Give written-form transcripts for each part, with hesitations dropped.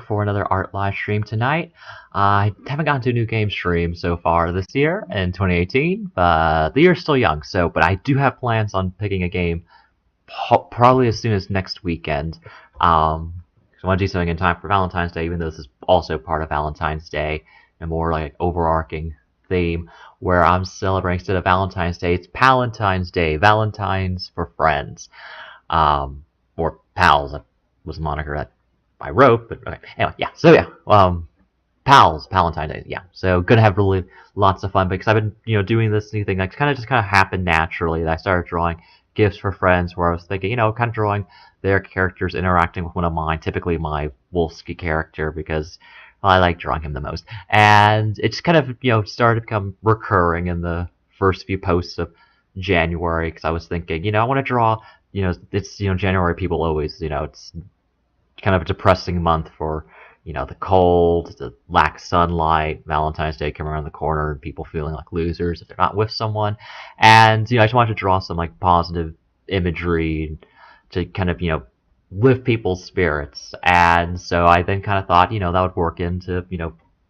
for another art live stream tonight. I haven't gotten to a new game stream so far this year in 2018, but the year's still young. But I do have plans on picking a game probably as soon as next weekend. I want to do something in time for Valentine's Day, even though this is also part of Valentine's Day, a more like overarching theme where I'm celebrating instead of Valentine's Day, it's Palentines Day, Valentines for friends, or pals. That was a moniker that I wrote, but okay. Anyway, yeah. So yeah, pals, Palentine Day, yeah. So gonna have really lots of fun because I've been doing this new thing that kind of happened naturally. That I started drawing gifts for friends where I was thinking, kind of drawing their characters interacting with one of mine, typically my Wolski character, because I like drawing him the most. And it just kind of, started to become recurring in the first few posts of January, because I was thinking, I want to draw, it's, January people always, it's kind of a depressing month for, the cold, the lack of sunlight, Valentine's Day coming around the corner, and people feeling like losers if they're not with someone. And, I just wanted to draw some, like, positive imagery to kind of, lift people's spirits. And so I then kind of thought, that would work into,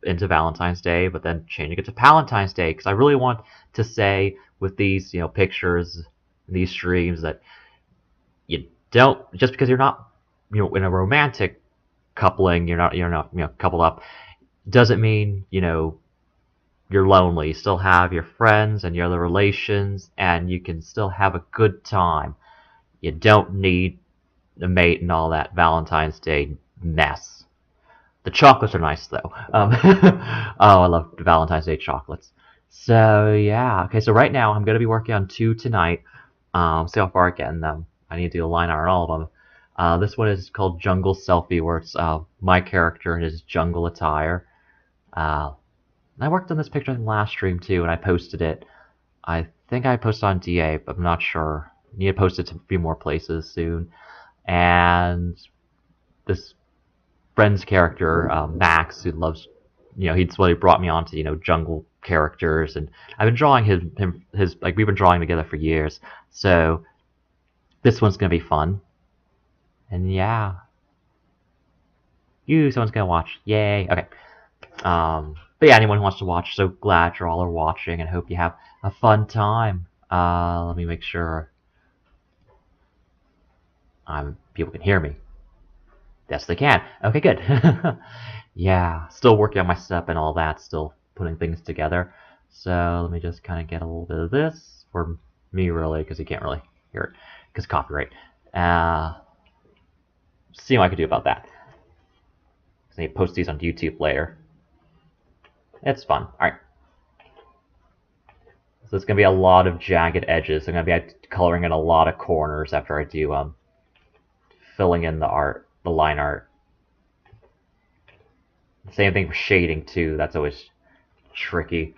into Valentine's Day, but then changing it to Palentine's Day, because I really want to say with these, pictures, these streams, that you don't, just because you're not, in a romantic coupling, you're not coupled up, doesn't mean you're lonely. You still have your friends and your other relations, and you can still have a good time. You don't need a mate and all that Valentine's Day mess. The chocolates are nice though. Oh, I love the Valentine's Day chocolates. So yeah, okay. So right now I'm gonna be working on 2 tonight. See how far I get in them. I need to do a line art on all of them. This one is called Jungle Selfie, where it's my character in his jungle attire. I worked on this picture in the last stream too, and I posted it. I think I posted on DA, but I'm not sure. I need to post it to a few more places soon. And this friend's character, Max, who loves, he's what he brought me on to, jungle characters, and I've been drawing his like, we've been drawing together for years. So this one's gonna be fun. And yeah. Someone's gonna watch. Yay. Okay. But yeah, anyone who wants to watch, so glad you all are watching and hope you have a fun time. Let me make sure people can hear me. Yes, they can. Okay, good. Yeah, still working on my setup and all that, still putting things together. So let me just kind of get a little bit of this for me, really, because you can't really hear it because copyright. See what I can do about that. I need to post these on YouTube later. It's fun. Alright. So it's going to be a lot of jagged edges. I'm going to be coloring in a lot of corners after I do filling in the art, the line art. Same thing for shading too. That's always tricky.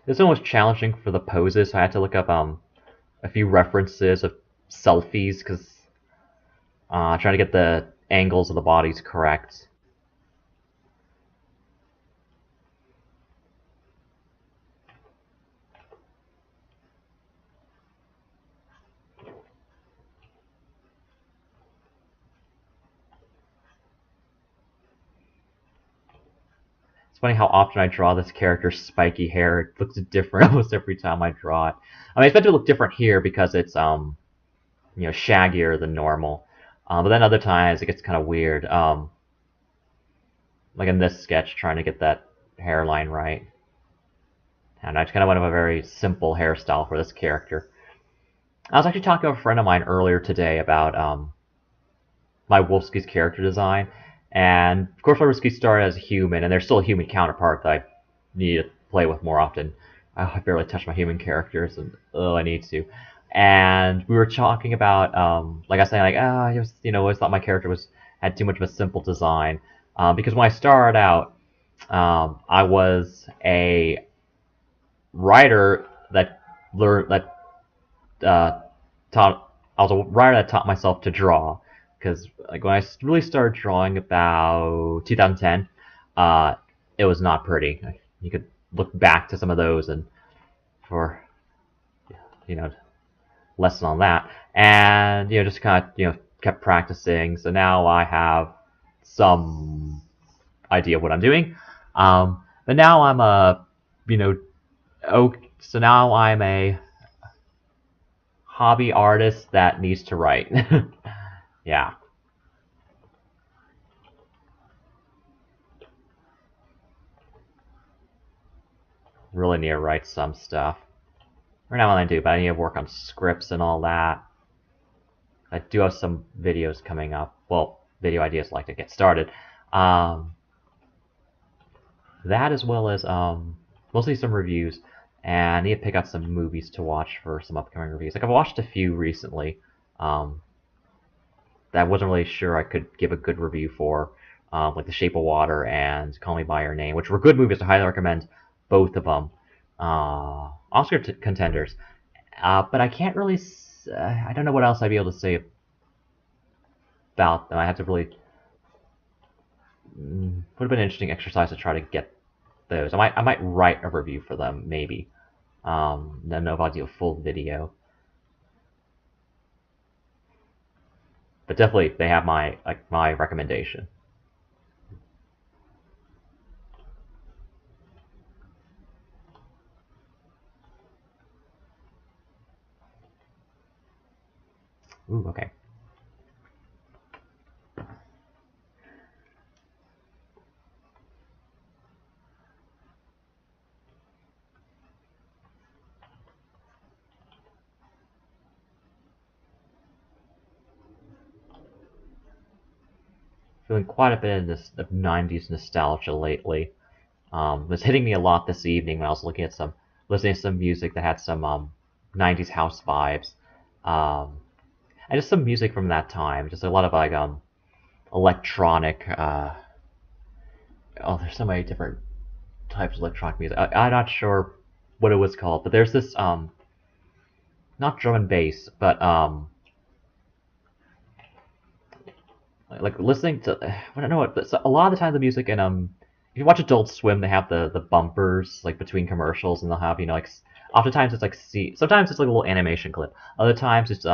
This one was challenging for the poses, so I had to look up a few references of selfies, because trying to get the angles of the bodies correct. Funny how often I draw this character's spiky hair. It looks different almost every time I draw it. I mean, I expect it to look different here because it's shaggier than normal. But then other times it gets kind of weird. Like in this sketch, trying to get that hairline right. And I just kind of went with a very simple hairstyle for this character. I was actually talking to a friend of mine earlier today about my Wolski's character design. And of course, Wolski started as a human, and there's still a human counterpart that I need to play with more often. I barely touch my human characters, and I need to. And we were talking about, like I was saying, like, I always thought my character had too much of a simple design, because when I started out, I was a writer that taught myself to draw. Because like when I really started drawing about 2010, it was not pretty. You could look back to some of those, and for lesson on that, and just kind of kept practicing. So now I have some idea of what I'm doing. But now I'm a you know oh so now I'm a hobby artist that needs to write. Yeah, really need to write some stuff. Right now I do, but I need to work on scripts and all that. I do have some videos coming up. Well, video ideas like to get started. Um, that as well as mostly some reviews, and I need to pick out some movies to watch for some upcoming reviews. Like I've watched a few recently um, that I wasn't really sure I could give a good review for, like The Shape of Water and Call Me by Your Name, which were good movies. I highly recommend both of them. Oscar contenders, but I can't really. I don't know what else I'd be able to say about them. I have to really. Would have been an interesting exercise to try to get those. I might write a review for them maybe. Don't know if I'll do a full video, but definitely they have my recommendation. Ooh, okay. Feeling quite a bit of this of '90s nostalgia lately. It was hitting me a lot this evening when I was listening to some music that had some '90s house vibes, um, and just some music from that time. Just a lot of like electronic. Oh, there's so many different types of electronic music. I'm not sure what it was called, but there's this not drum and bass, but like listening to I don't know what, but a lot of the time the music and if you watch Adult Swim, they have the bumpers like between commercials, and they'll have like oftentimes it's like sometimes it's like a little animation clip. Other times it's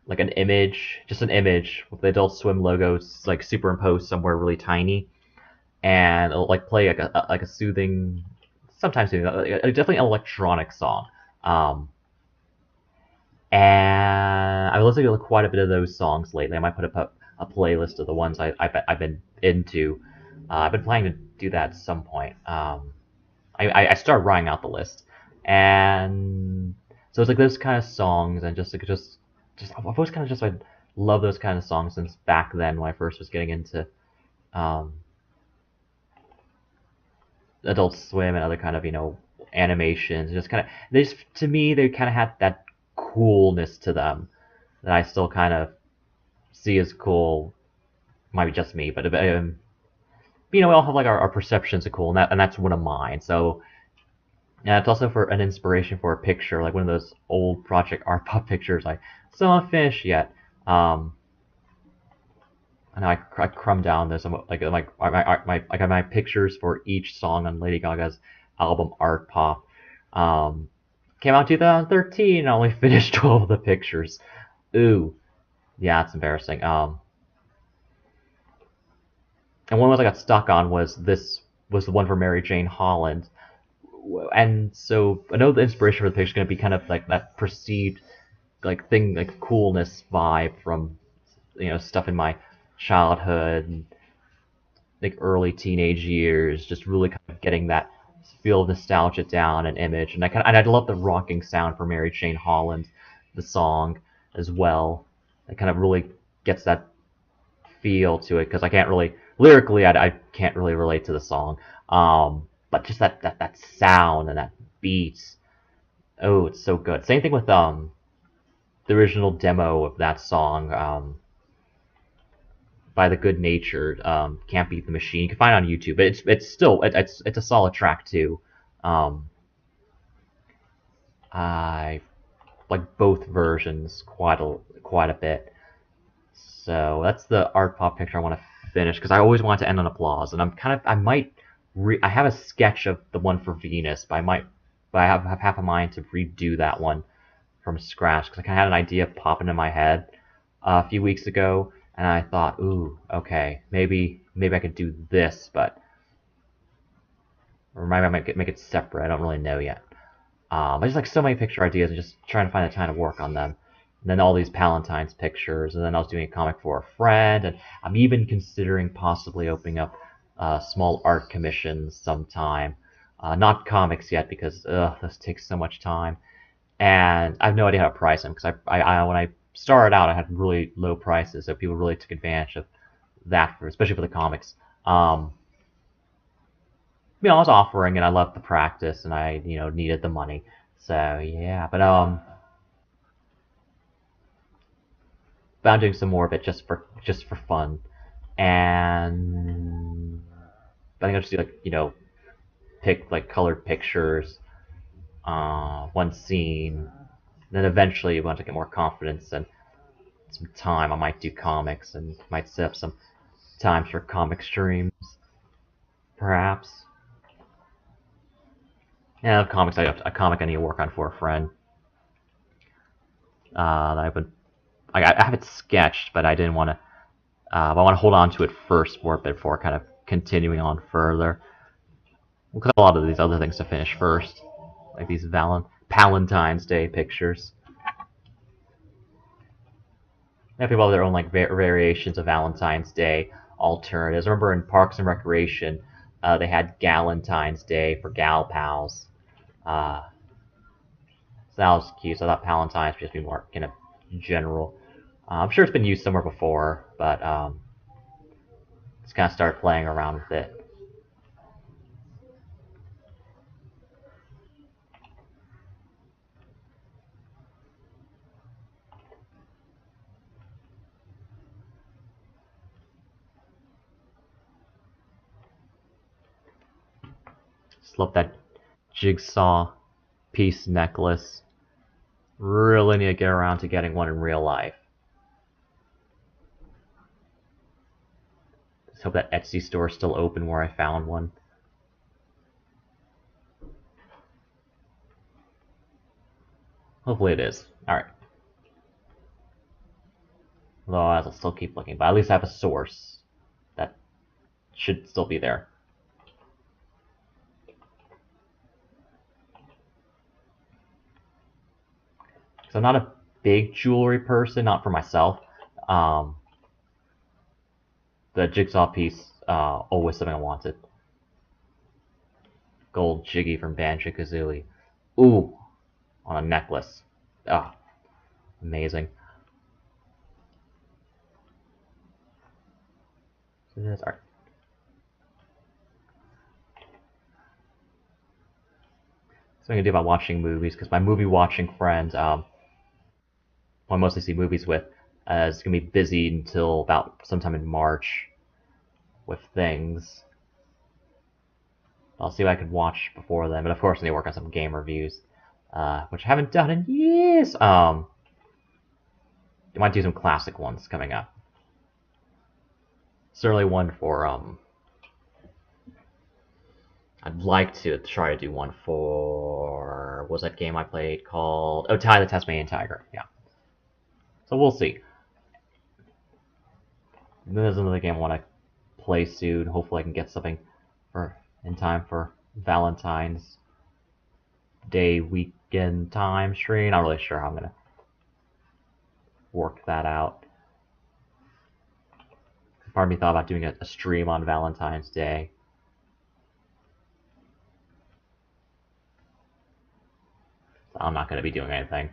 like an image, just an image with the Adult Swim logos like superimposed somewhere really tiny, and it'll like play like a soothing, sometimes soothing, definitely an electronic song. Um, and I've listened to quite a bit of those songs lately. I might put up a playlist of the ones I've been into. I've been planning to do that at some point. I started writing out the list, and so it's like those kind of songs, and just I've always kind of just like love those kind of songs since back then when I first was getting into um, Adult Swim and other kind of animations. Just kind of they just to me they kind of had that coolness to them that I still kind of see as cool. Might be just me, but we all have like our perceptions of cool, and that's one of mine. So yeah, it's also for an inspiration for a picture, like one of those old Project Art Pop pictures I still haven't finished yet. I know I crumbed down this my pictures for each song on Lady Gaga's album Art Pop. Came out in 2013. I only finished 12 of the pictures. Ooh, yeah, it's embarrassing. And one was I got stuck on was the one for Mary Jane Holland, and so I know the inspiration for the picture is going to be kind of like that perceived like thing like coolness vibe from stuff in my childhood and like early teenage years, just really kind of getting that feel of nostalgia down an image, and I love the rocking sound for Mary Jane Holland, the song as well. It kind of really gets that feel to it because I can't really lyrically I can't really relate to the song, but just that sound and that beat. Oh, it's so good. Same thing with the original demo of that song by the Good Natured, Can't Beat the Machine. You can find it on YouTube, but it's still it's a solid track too. I like both versions quite a bit. So that's the art pop picture I want to finish because I always want to end on applause, and I have a sketch of the one for Venus, but I have half a mind to redo that one from scratch because I kind of had an idea popping in my head a few weeks ago, and I thought, ooh, okay, maybe I could do this, but or maybe I might make it separate. I don't really know yet. I just like so many picture ideas and just trying to find the time to work on them. And then all these Palentines pictures, and then I was doing a comic for a friend, and I'm even considering possibly opening up small art commissions sometime. Not comics yet because this takes so much time, and I have no idea how to price them because I when I started out I had really low prices, so people really took advantage of that, especially for the comics. I was offering, and I loved the practice, and I needed the money, so yeah. But I'm doing some more of it just for fun, and I think I'll just do like pick like colored pictures, one scene. Then eventually, once I get more confidence and some time, I might do comics and might set up some times for comic streams, perhaps. Yeah, comics. I have a comic I need to work on for a friend. That I have it sketched, but I didn't want to. I want to hold on to it first before kind of continuing on further. We'll got a lot of these other things to finish first, like these Palentine's Day pictures. Yeah, people have their own like variations of Valentine's Day alternatives. I remember in Parks and Recreation, they had Galentine's Day for gal pals. So that was cute. So I thought Palentine's would just be more kind of general. I'm sure it's been used somewhere before, but just kind of started playing around with it. Just love that jigsaw piece necklace. Really need to get around to getting one in real life. Just hope that Etsy store is still open where I found one. Hopefully it is. Alright. Although I'll still keep looking, but at least I have a source that should still be there. So I'm not a big jewelry person, not for myself. The jigsaw piece, always something I wanted. Gold Jiggy from Banjo-Kazooie. Ooh, on a necklace. Ah, amazing. So that's art. So I'm gonna do about watching movies because my movie watching friends, who I mostly see movies with, is gonna be busy until about sometime in March with things. I'll see what I can watch before then, but of course I need to work on some game reviews, which I haven't done in years. I might do some classic ones coming up. Certainly one for I'd like to try to do one for what was that game I played called? Oh, Ty the Tasmanian Tiger. Yeah. So we'll see. And then there's another game I want to play soon. Hopefully I can get something in time for Valentine's Day weekend time stream. Not really sure how I'm gonna work that out. Part of me thought about doing a stream on Valentine's Day. So I'm not going to be doing anything.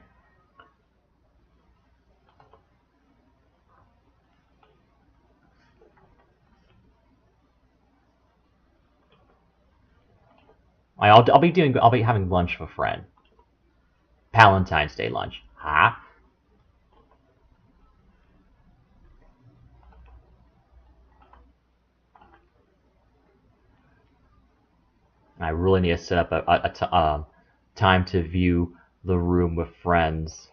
I'll be having lunch with a friend. Palentine's Day lunch. Huh? I really need to set up a time to view the room with friends.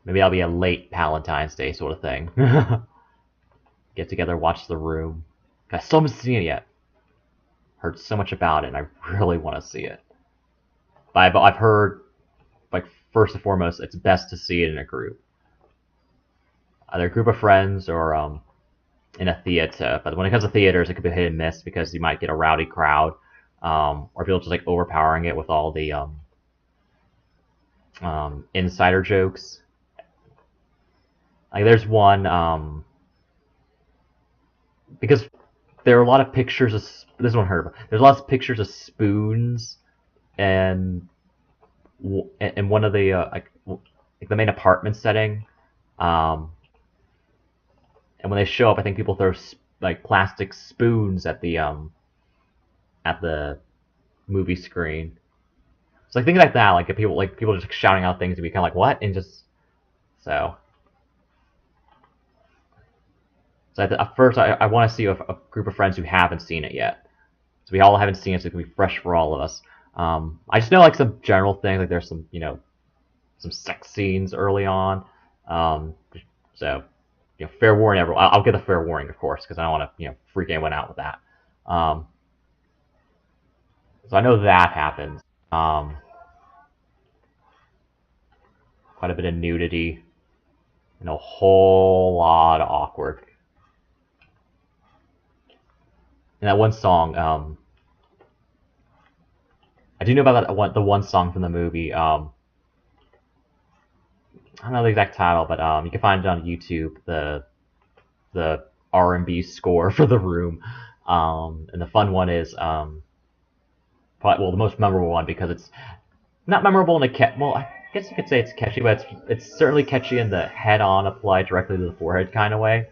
Maybe I'll be a late Palentine's Day sort of thing. Get together, watch the room. I still haven't seen it yet. Heard so much about it, and I really want to see it. But I've heard like first and foremost, it's best to see it in a group, either a group of friends or in a theater. But when it comes to theaters, it could be hit and miss because you might get a rowdy crowd, or people just like overpowering it with all the insider jokes. Like there's one because there are a lot of pictures of this one heard. There's lots of pictures of spoons and in one of the like the main apartment setting. Um, and when they show up, I think people throw like plastic spoons at the movie screen. So like things like that, like people just shouting out things and be kind of like what, and just so. So at first, I want to see a group of friends who haven't seen it yet. So we all haven't seen it, so it can be fresh for all of us. I just know like some general things, like there's some some sex scenes early on. Um, so fair warning, everyone. I'll get a fair warning, of course, because I don't want to freak anyone out with that. Um, so I know that happens. Um, quite a bit of nudity and a whole lot of awkward. And that one song, I do know about the one song from the movie. I don't know the exact title, but you can find it on YouTube. The R&B score for the room, and the fun one is probably, well, the most memorable one because it's not memorable in a well, I guess you could say it's catchy, but it's certainly catchy in the head-on applied directly to the forehead kind of way.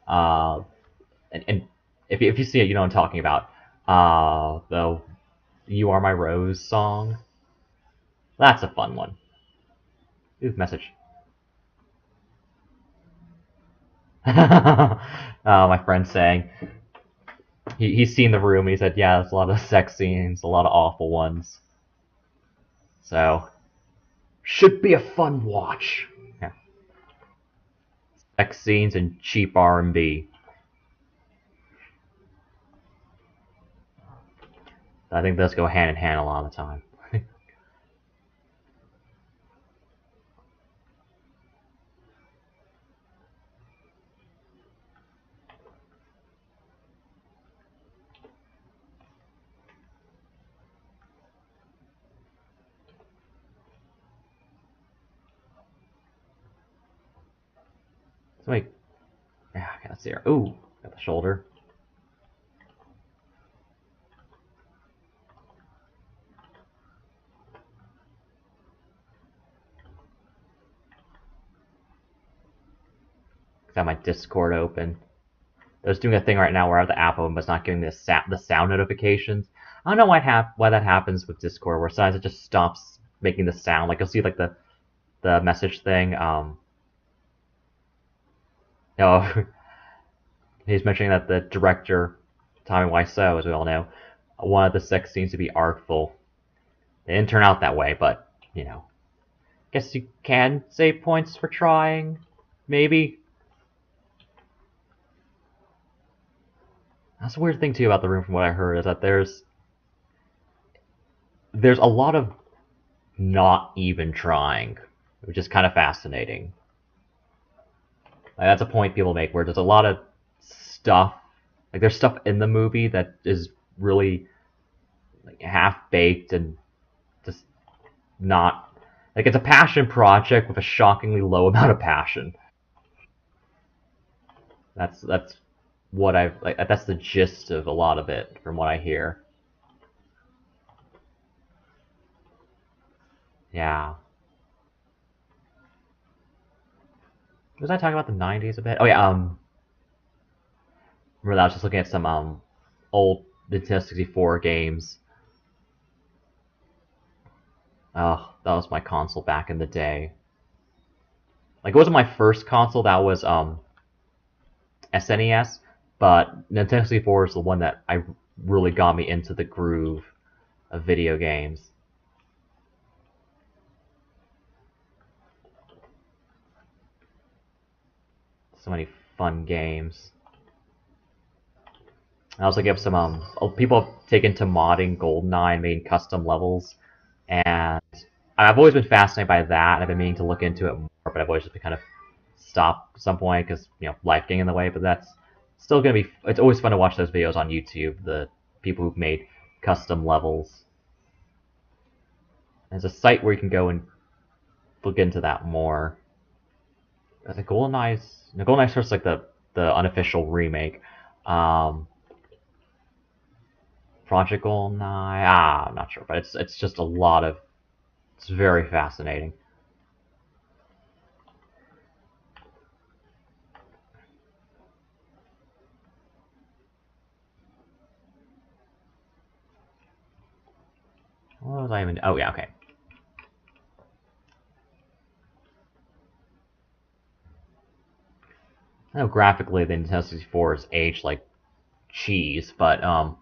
Uh, and if you see it, you know what I'm talking about. The "You Are My Rose" song. That's a fun one. Ooh, message. My friend saying he's seen the room and he said, yeah, there's a lot of sex scenes, a lot of awful ones. So should be a fun watch. Yeah. Sex scenes and cheap R&B. I think those go hand in hand a lot of the time. So wait, yeah, I gotta see her. Ooh, got the shoulder. Got my Discord open. I was doing a thing right now where I have the app open, but it's not giving the sound notifications. I don't know why that happens with Discord, where sometimes it just stops making the sound. Like you'll see like the message thing. No, he's mentioning that the director, Tommy Wiseau, as we all know, wanted the sex scenes to be artful. It didn't turn out that way, but guess you can save points for trying, maybe. That's a weird thing too about the room, from what I heard, is that there's a lot of not even trying, which is kind of fascinating. Like, that's a point people make where there's a lot of stuff, like there's stuff in the movie that is really like half baked and just not like it's a passion project with a shockingly low amount of passion. That's what I've like. That's the gist of a lot of it, from what I hear. Yeah. Was I talking about the '90s a bit? Oh yeah. Remember that I was just looking at some old Nintendo 64 games. Oh, that was my console back in the day. Like it wasn't my first console. That was SNES, but Nintendo 64 is the one that I really got me into the groove of video games. So many fun games. I also give some people have taken to modding GoldenEye and made custom levels, and I've always been fascinated by that. I've been meaning to look into it more, but I've always just been kind of stopped at some point because life getting in the way. But that's still gonna be. It's always fun to watch those videos on YouTube. The people who've made custom levels. There's a site where you can go and look into that more. The GoldenEye's first like the unofficial remake. Um, Project GoldenEye. I'm not sure, but it's just a lot of. It's very fascinating. What was I even? Oh yeah, okay. I know graphically the Nintendo 64 is aged like cheese, but oh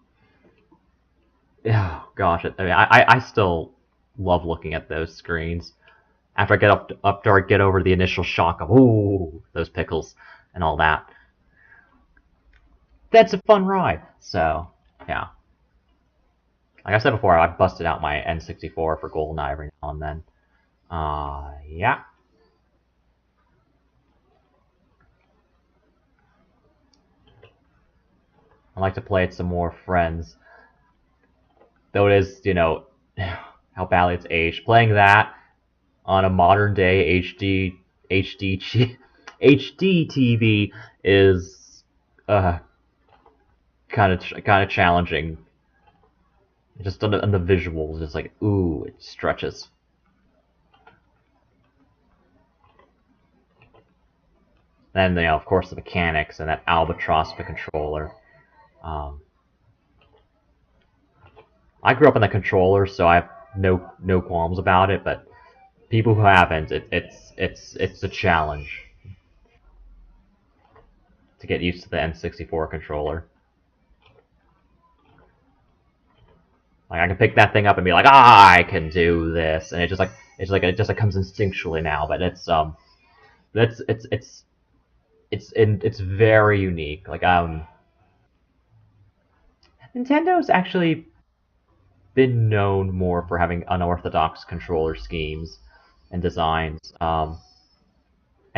gosh, I still love looking at those screens. After I get after I get over the initial shock of ooh those pickles and all that, that's a fun ride. So yeah, like I said before, I busted out my N64 for GoldenEye every now and then. Yeah, I like to play it some more friends. Though it is, how badly it's aged. Playing that on a modern day HD HD TV is kind of challenging. Just on the visuals, just like ooh, it stretches. Then of course the mechanics and that albatross of a controller. Um, I grew up on the controller, so I have no qualms about it. But people who haven't, it's a challenge to get used to the N64 controller. Like I can pick that thing up and be like, I can do this, and it just like comes instinctually now. But it's it's it's it's very unique. Like Nintendo's actually been known more for having unorthodox controller schemes and designs. I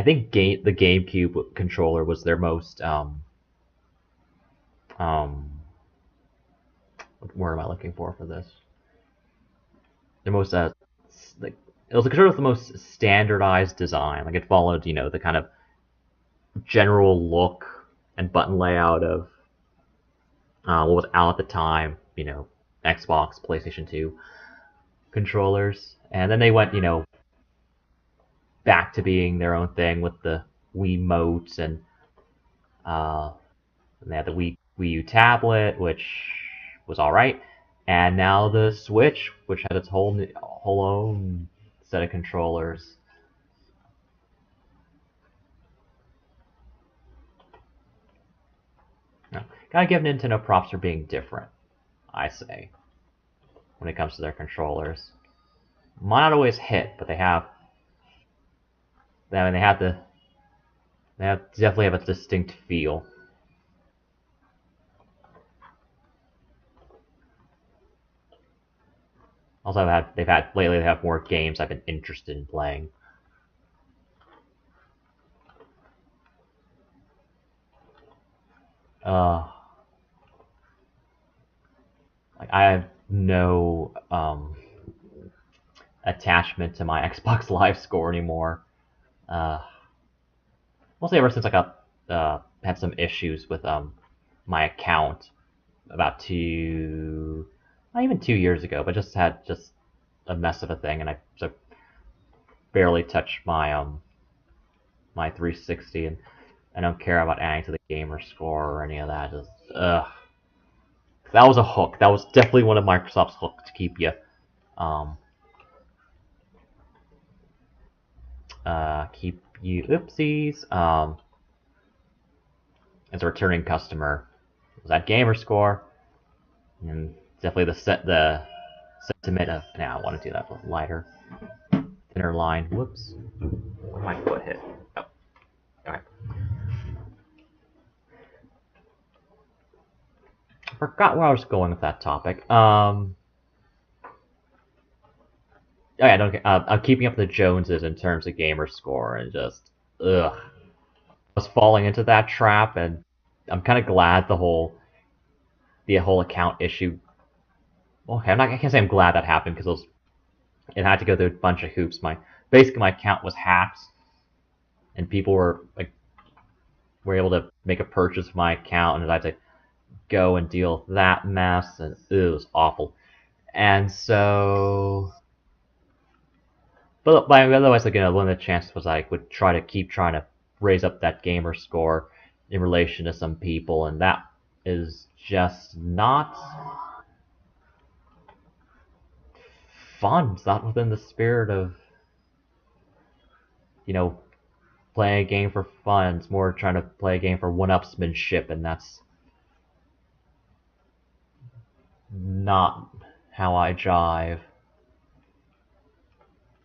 think the GameCube controller was their most um what word am I looking for this? Their most like it was the controller with the most standardized design. Like it followed the kind of general look and button layout of what was out at the time. Xbox, PlayStation 2 controllers, and then they went back to being their own thing with the Wii motes uh, and they had the Wii U tablet, which was all right, and now the Switch, which had its whole own set of controllers. No, gotta give Nintendo props for being different. I say when it comes to their controllers, might not always hit, but they have. I mean, definitely have a distinct feel. Also, lately they have more games I've been interested in playing. Uh, like I have no attachment to my Xbox Live score anymore. Uh, Mostly ever since I got had some issues with my account about not even 2 years ago, but just had just a mess of a thing, and I so barely touched my 360, and I don't care about adding to the gamer score or any of that. Just that was a hook. That was definitely one of Microsoft's hooks to keep you um oopsies as a returning customer. Was that gamer score? And definitely the sentiment of now I want to do that with lighter, thinner line. Whoops, my foot hit. Oh, okay. Forgot where I was going with that topic. Oh, yeah, I don't. I'm keeping up the Joneses in terms of gamer score, and just ugh, I was falling into that trap, and I'm kind of glad the whole account issue. Well, okay, I can't say I'm glad that happened because it had to go through a bunch of hoops. Basically my account was hacked, and people were able to make a purchase of my account, and I had to go and deal with that mess, and it was awful. And so, but otherwise, like, one of the chances was I would try to keep trying to raise up that gamer score in relation to some people, and that is just not fun. It's not within the spirit of, you know, playing a game for fun. It's more trying to play a game for one-upsmanship, and that's not how I jive.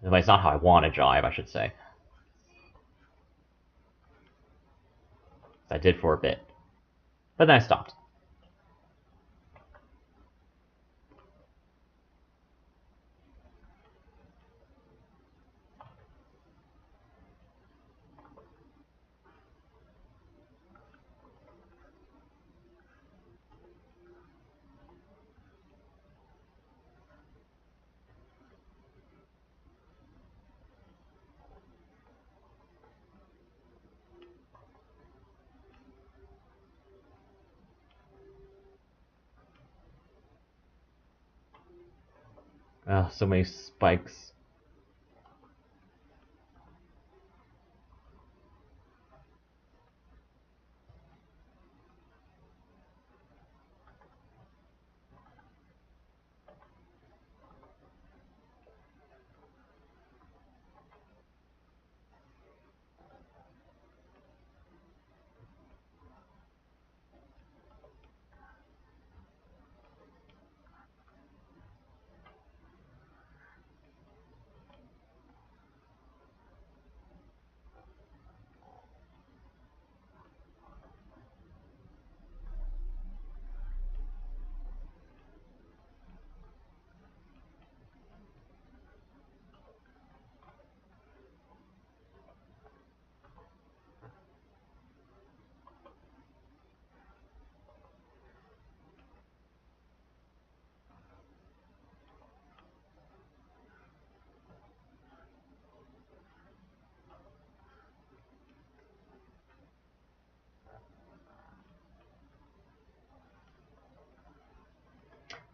It's not how I want to jive, I should say. I did for a bit, but then I stopped. So many spikes.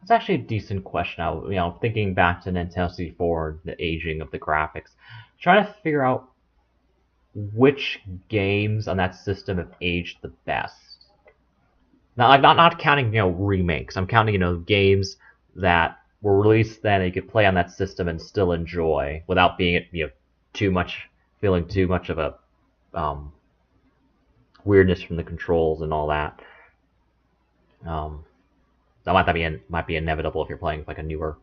It's actually a decent question. Thinking back to Nintendo 64, the aging of the graphics, trying to figure out which games on that system have aged the best. Not counting remakes. I'm counting games that were released then and you could play on that system and still enjoy without being too much feeling too much of a um, weirdness from the controls and all that. Um, that might be inevitable if you're playing like a new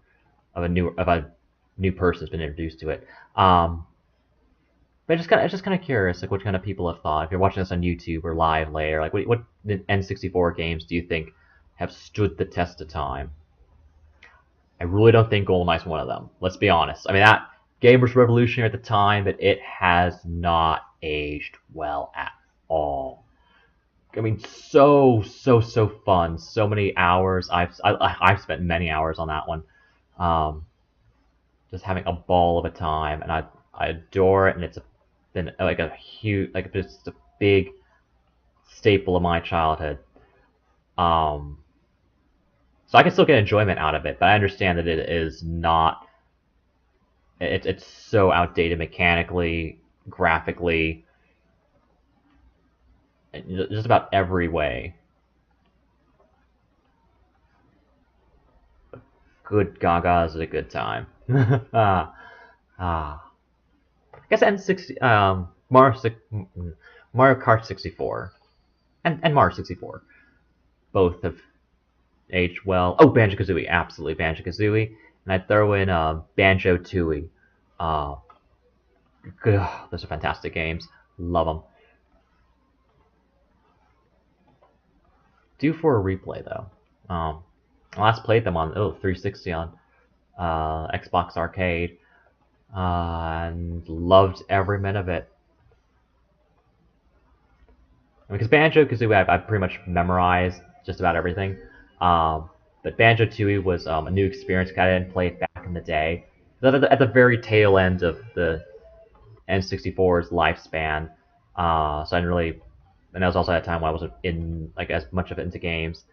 person's been introduced to it. But it's just kind of curious, like what kind of people have thought. If you're watching this on YouTube or live later, like what N64 games do you think have stood the test of time? I really don't think GoldenEye's one of them. Let's be honest. I mean, that game was revolutionary at the time, but it has not aged well at all. I mean, so fun. So many hours. I've spent many hours on that one. Um, just having a ball of a time, and I adore it, and it's been like a huge, like just a big staple of my childhood. Um, so I can still get enjoyment out of it, but I understand that it is not. It's so outdated mechanically, graphically, just about every way. Good Gaga is a good time. ah, ah. I guess N60, Mario Kart 64, and Mario 64 both have aged well. Oh, Banjo Kazooie, absolutely Banjo Kazooie, and I throw in Banjo Tooie. Uh, those are fantastic games. Love them. Due for a replay though. I last played them on 360 on Xbox Arcade. and loved every minute of it. Because Banjo-Kazooie, I've pretty much memorized just about everything. But Banjo-Tooie was a new experience. I didn't play it back in the day. At the very tail end of the N64's lifespan, so I didn't really. And that was also at a time when I wasn't in like as much of it into games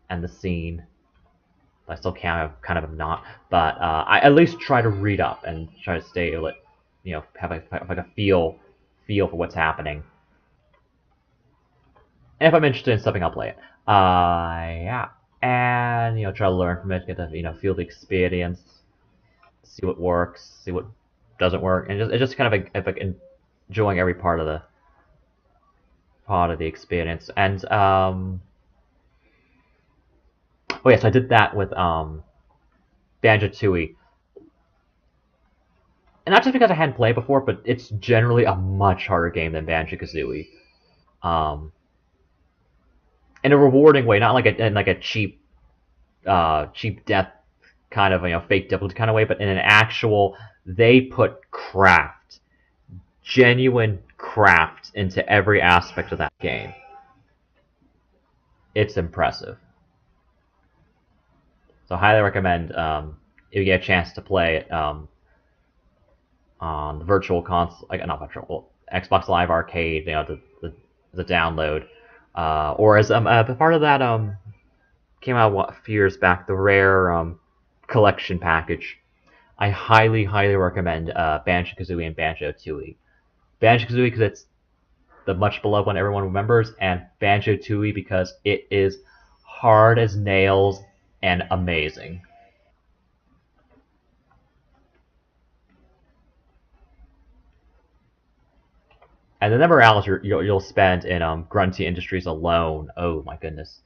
and the scene. I still kind of am not, but I at least try to read up and try to stay lit, have like a feel for what's happening. And if I'm interested in something, I'll play it. Yeah, and try to learn from it, get to feel the experience, see what works, see what doesn't work, and it's just kind of like enjoying every part of the experience. And oh yes, I did that with Banjo Tooie, and not just because I hadn't played before, but it's generally a much harder game than Banjo Kazooie. Um, in a rewarding way, not like a cheap death kind of fake difficulty kind of way, but in an actual they put genuine craft into every aspect of that game. It's impressive. So I highly recommend if you get a chance to play it on the virtual console, like not virtual, well, Xbox Live Arcade, the download, or as part of that came out a few years back, the rare collection package. I highly recommend Banjo Kazooie and Banjo Tooie. Banjo Kazooie because it's the much beloved one everyone remembers, and Banjo Tooie because it is hard as nails and amazing. And the number of hours you'll spend in Grunty Industries alone, oh my goodness.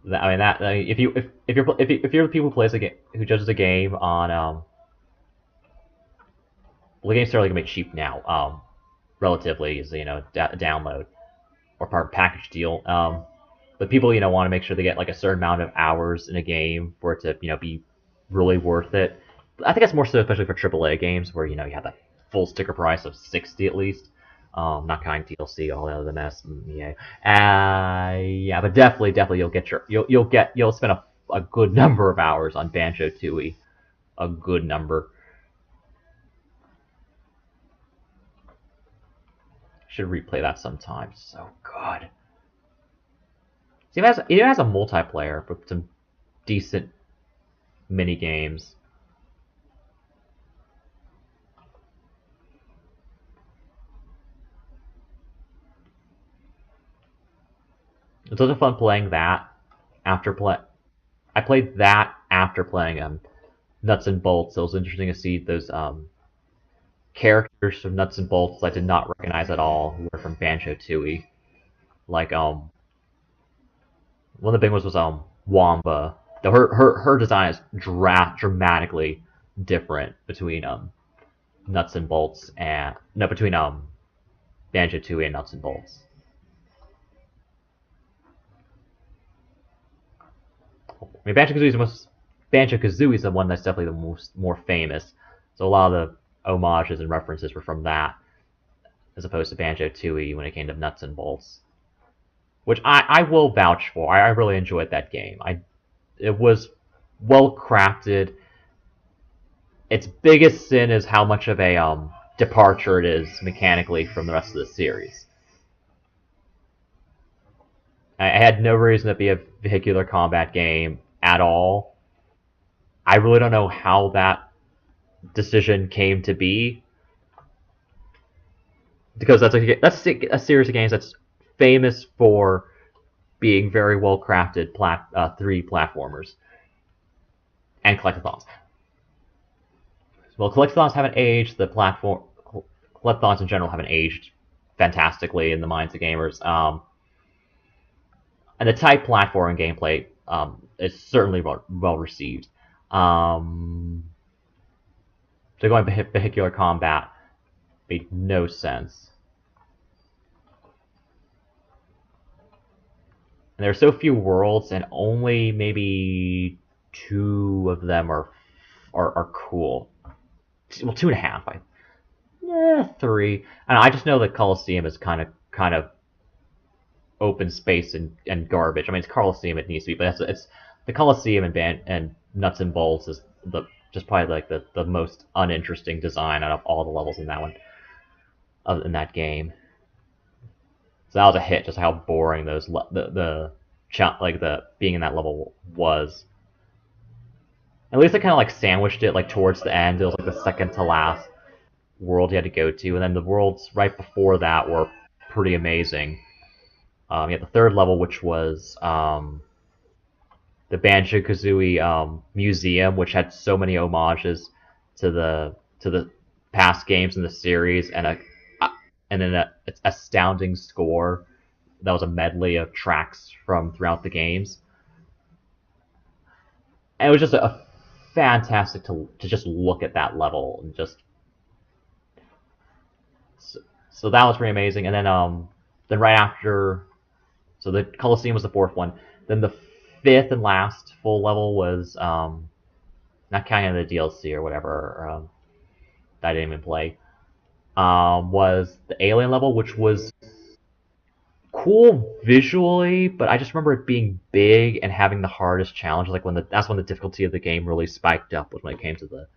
I mean that if you're the people who plays a game who judges a game on well, the game's certainly gonna be cheap now, relatively as download or part package deal. But people want to make sure they get like a certain amount of hours in a game for it to be really worth it. I think that's more so especially for AAA games where you have that full sticker price of 60 at least. Not counting DLC, all the other mess. Yeah, yeah, but definitely you'll spend a good number of hours on Banjo Tooie, a good number. Should replay that sometime. So good. See, it has a multiplayer with some decent mini games. It's also fun playing that after play. I played that after playing Nuts and Bolts. So it was interesting to see those characters from Nuts and Bolts I did not recognize at all who were from Banjo Tooie. Like one of the big ones was Wamba. Her design is dramatically different between Nuts and Bolts and no between Banjo Tooie and Nuts and Bolts. I mean, Banjo Kazooie is the one that's definitely the more famous. So a lot of the homages and references were from that, as opposed to Banjo Tooie when it came to Nuts and Bolts, which I will vouch for. I really enjoyed that game. It was well crafted. Its biggest sin is how much of a departure it is mechanically from the rest of the series. I had no reason to be a vehicular combat game at all. I really don't know how that decision came to be, because that's a series of games that's famous for being very well crafted 3D platformers and collectathons. Well, collectathons haven't aged. The collectathons in general haven't aged fantastically in the minds of gamers. And the type platforming gameplay is certainly well received. So going vehicular combat made no sense. And there are so few worlds, and only maybe two of them are cool. Well, two and a half. Three. And I just know that Coliseum is kind of open space and garbage. I mean, it's Coliseum, it needs to be, but it's the Coliseum and Nuts and Bolts is the just probably like the most uninteresting design out of all the levels in that one, in that game. So that was a hit, just how boring like the being in that level was. At least I kind of like sandwiched it like towards the end. It was like the second to last world you had to go to, and then the worlds right before that were pretty amazing. You had the third level, which was the Banjo Kazooie museum, which had so many homages to the past games in the series, and an astounding score that was a medley of tracks from throughout the games. And it was just a fantastic to just look at that level and just so that was pretty amazing. And then right after, so the Coliseum was the fourth one. Then the fifth and last full level was not counting the DLC or whatever that I didn't even play. Was the alien level, which was cool visually, but I just remember it being big and having the hardest challenge. Like that's when the difficulty of the game really spiked up, was when it came to the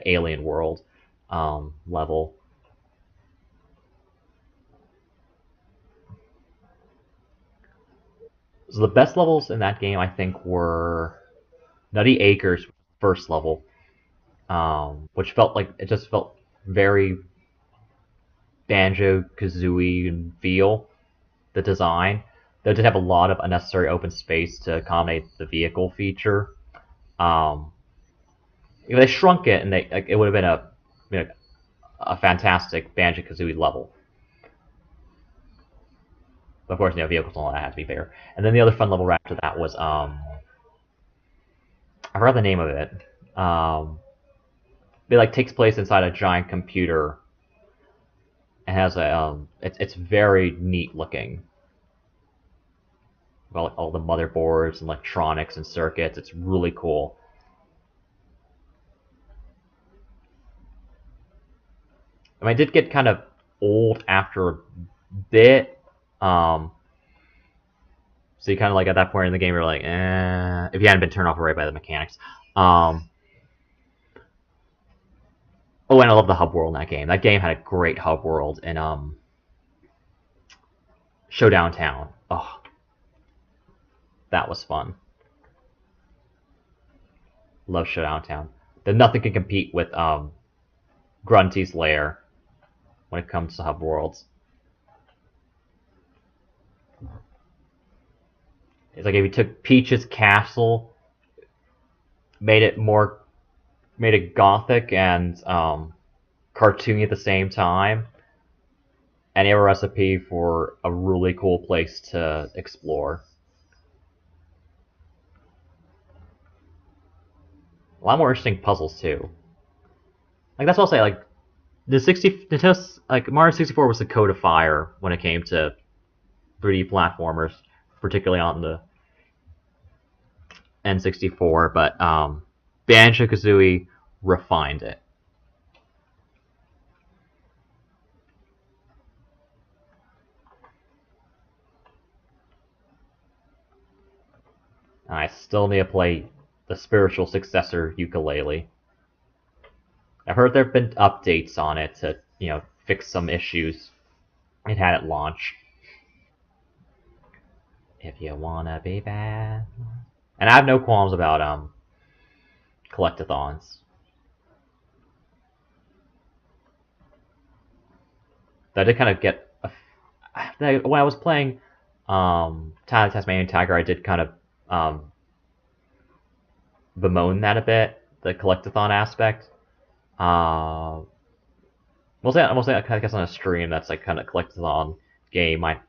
alien world level. So the best levels in that game, I think, were Nutty Acres first level, which felt like it just felt very Banjo Kazooie feel. The design, they did have a lot of unnecessary open space to accommodate the vehicle feature. Um, if they shrunk it, and it would have been a fantastic Banjo Kazooie level. But of course, vehicles and all that had to be bigger. And then the other fun level right after that was I forgot the name of it. It like takes place inside a giant computer and has it's very neat looking. All the motherboards and electronics and circuits. It's really cool. I mean, I did get kind of old after a bit. So you kind of like at that point in the game, you're like, if you hadn't been turned off already by the mechanics. Oh, and I love the hub world in that game. That game had a great hub world in Showdown Town. Oh, that was fun. Love Showdown Town. Then nothing can compete with Grunty's Lair when it comes to hub worlds. It's like if you took Peach's castle, made it gothic and cartoony at the same time, and you have a recipe for a really cool place to explore. A lot more interesting puzzles too. Like that's what I'll say. Like the Nintendo, like Mario 64 was the codifier when it came to 3D platformers, particularly on the N64. But Banjo Kazooie refined it. I still need to play the spiritual successor Ukulele. I've heard there have been updates on it to, fix some issues it had at launch. If you wanna be bad. And I have no qualms about collectathons. I did kind of get when I was playing Tyler Tasmanian Tiger, I did kind of bemoan that a bit, the collectathon aspect. Mostly I guess on a stream that's like kind of collectathon game might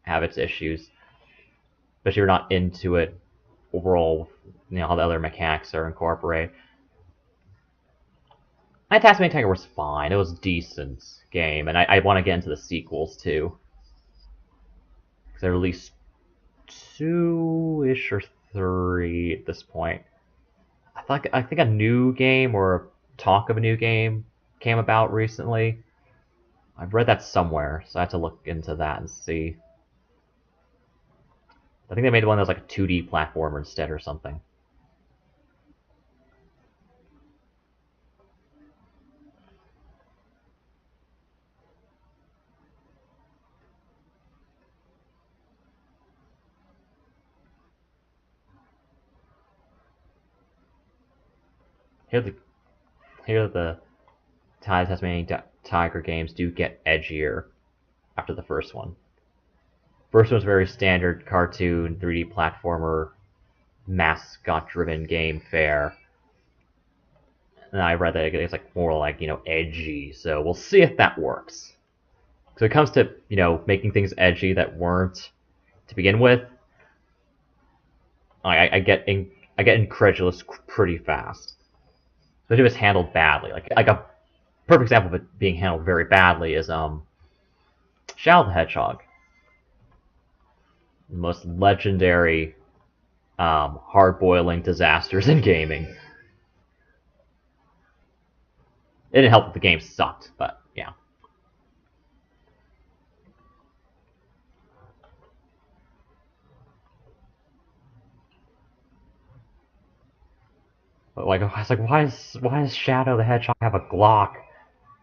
have its issues, especially if you're not into it overall. How the other mechanics are incorporated. My Tasmanian Tiger was fine. It was a decent game, and I want to get into the sequels too. Because they released two-ish or three at this point. I think a new game or talk of a new game came about recently. I've read that somewhere, so I have to look into that and see. I think they made one that was like a 2D platformer instead or something. Here the here the Tiger games do get edgier after the first one. First one's very standard cartoon 3D platformer mascot driven game fare. And I read that it's like more like edgy. So we'll see if that works. So it comes to making things edgy that weren't to begin with. I get incredulous pretty fast. But it was handled badly. Like a perfect example of it being handled very badly is Shadow the Hedgehog, the most legendary hard-boiling disasters in gaming. It didn't help that the game sucked, but yeah. But like I was like, why does Shadow the Hedgehog have a Glock?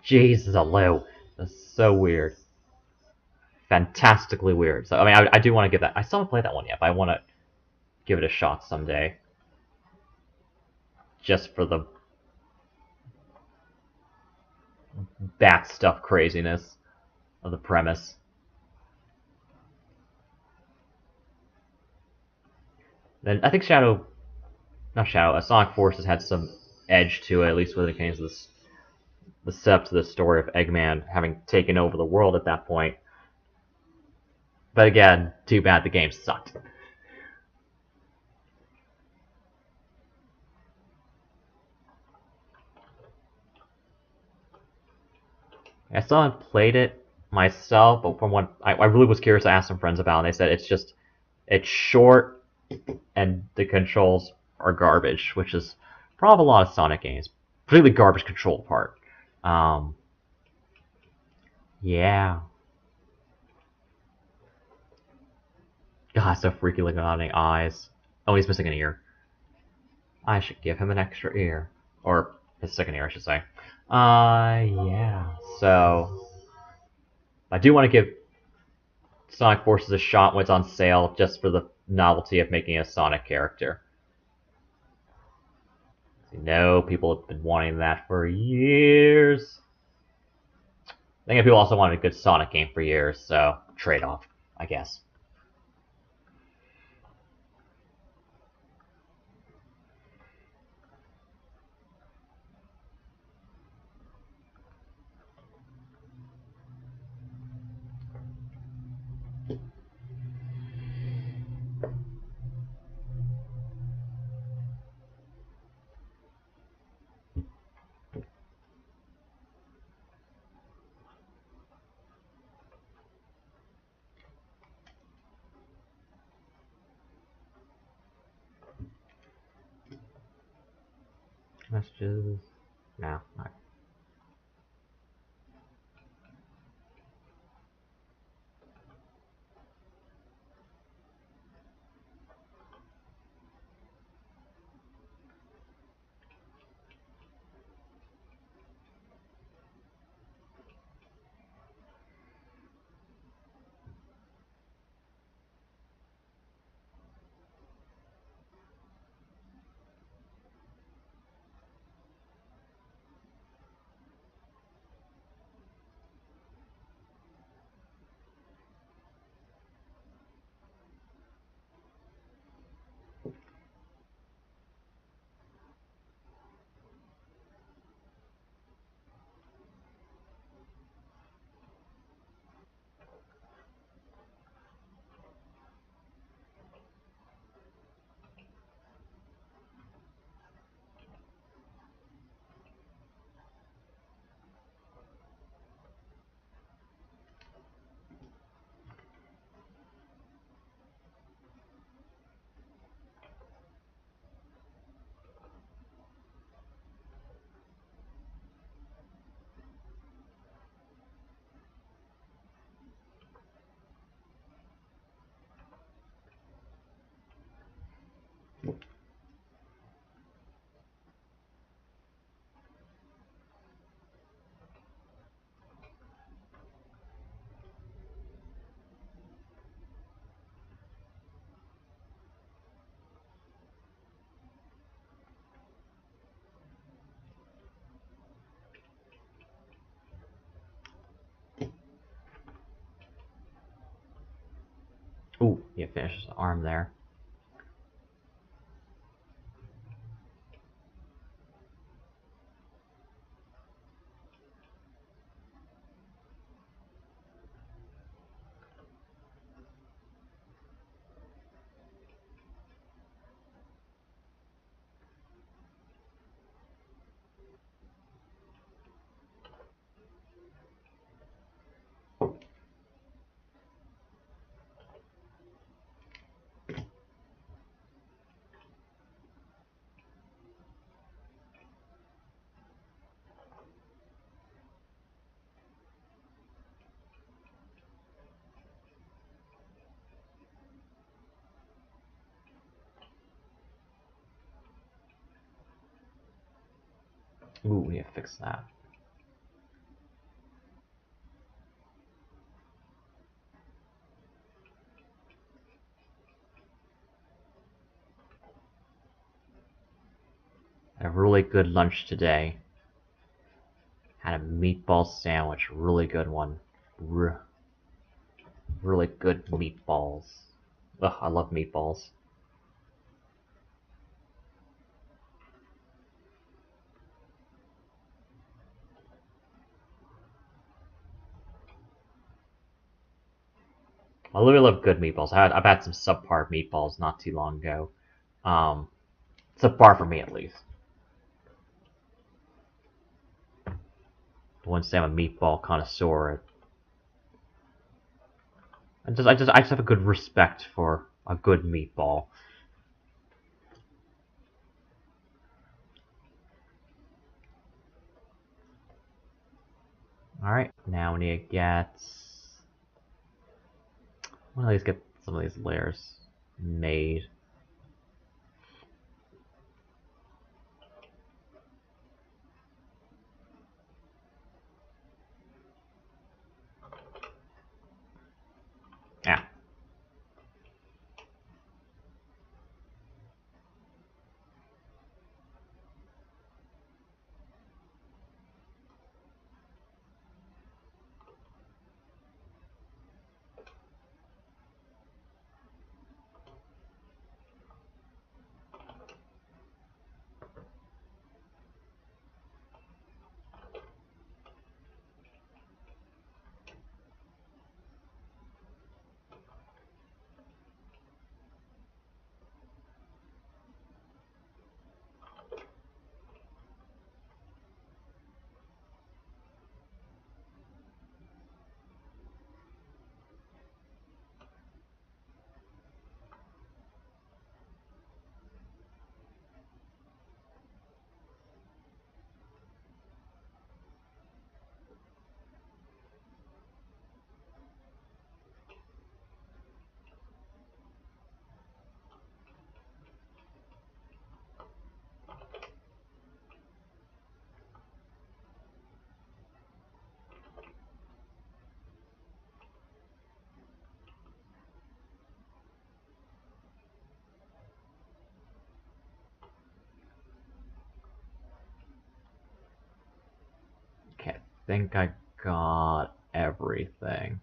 Jesus, Lou. That's so weird. Fantastically weird. So I mean, I do want to give that. I still haven't played that one yet, but I want to give it a shot someday, just for the bat stuff craziness of the premise. Then I think not Shadow, Sonic Forces had some edge to it, at least when it came to the setup to the story of Eggman having taken over the world at that point. But again, too bad the game sucked. I still haven't played it myself, but from what I really was curious to ask some friends about, and they said it's short and the controls are garbage, which is probably a lot of Sonic games, particularly garbage control part. Um, yeah, God, so freaky looking on the eyes. Oh, he's missing an ear. I should give him an extra ear, or his second ear, I should say. Yeah. So I do want to give Sonic Forces a shot when it's on sale, just for the novelty of making a Sonic character. You know, people have been wanting that for years. I think people also wanted a good Sonic game for years, so trade off, I guess. Messages. No. Ooh, yeah, finishes the arm there. Ooh, we have to fix that. A really good lunch today. Had a meatball sandwich, really good one. Really good meatballs. Ugh, I love meatballs. I really love good meatballs. I've had some subpar meatballs not too long ago. Um, subpar for me at least. I wouldn't say I'm a meatball connoisseur. I just have a good respect for a good meatball. All right, now we need to get. I want to at least get some of these layers made. Yeah. Okay, I think I got everything.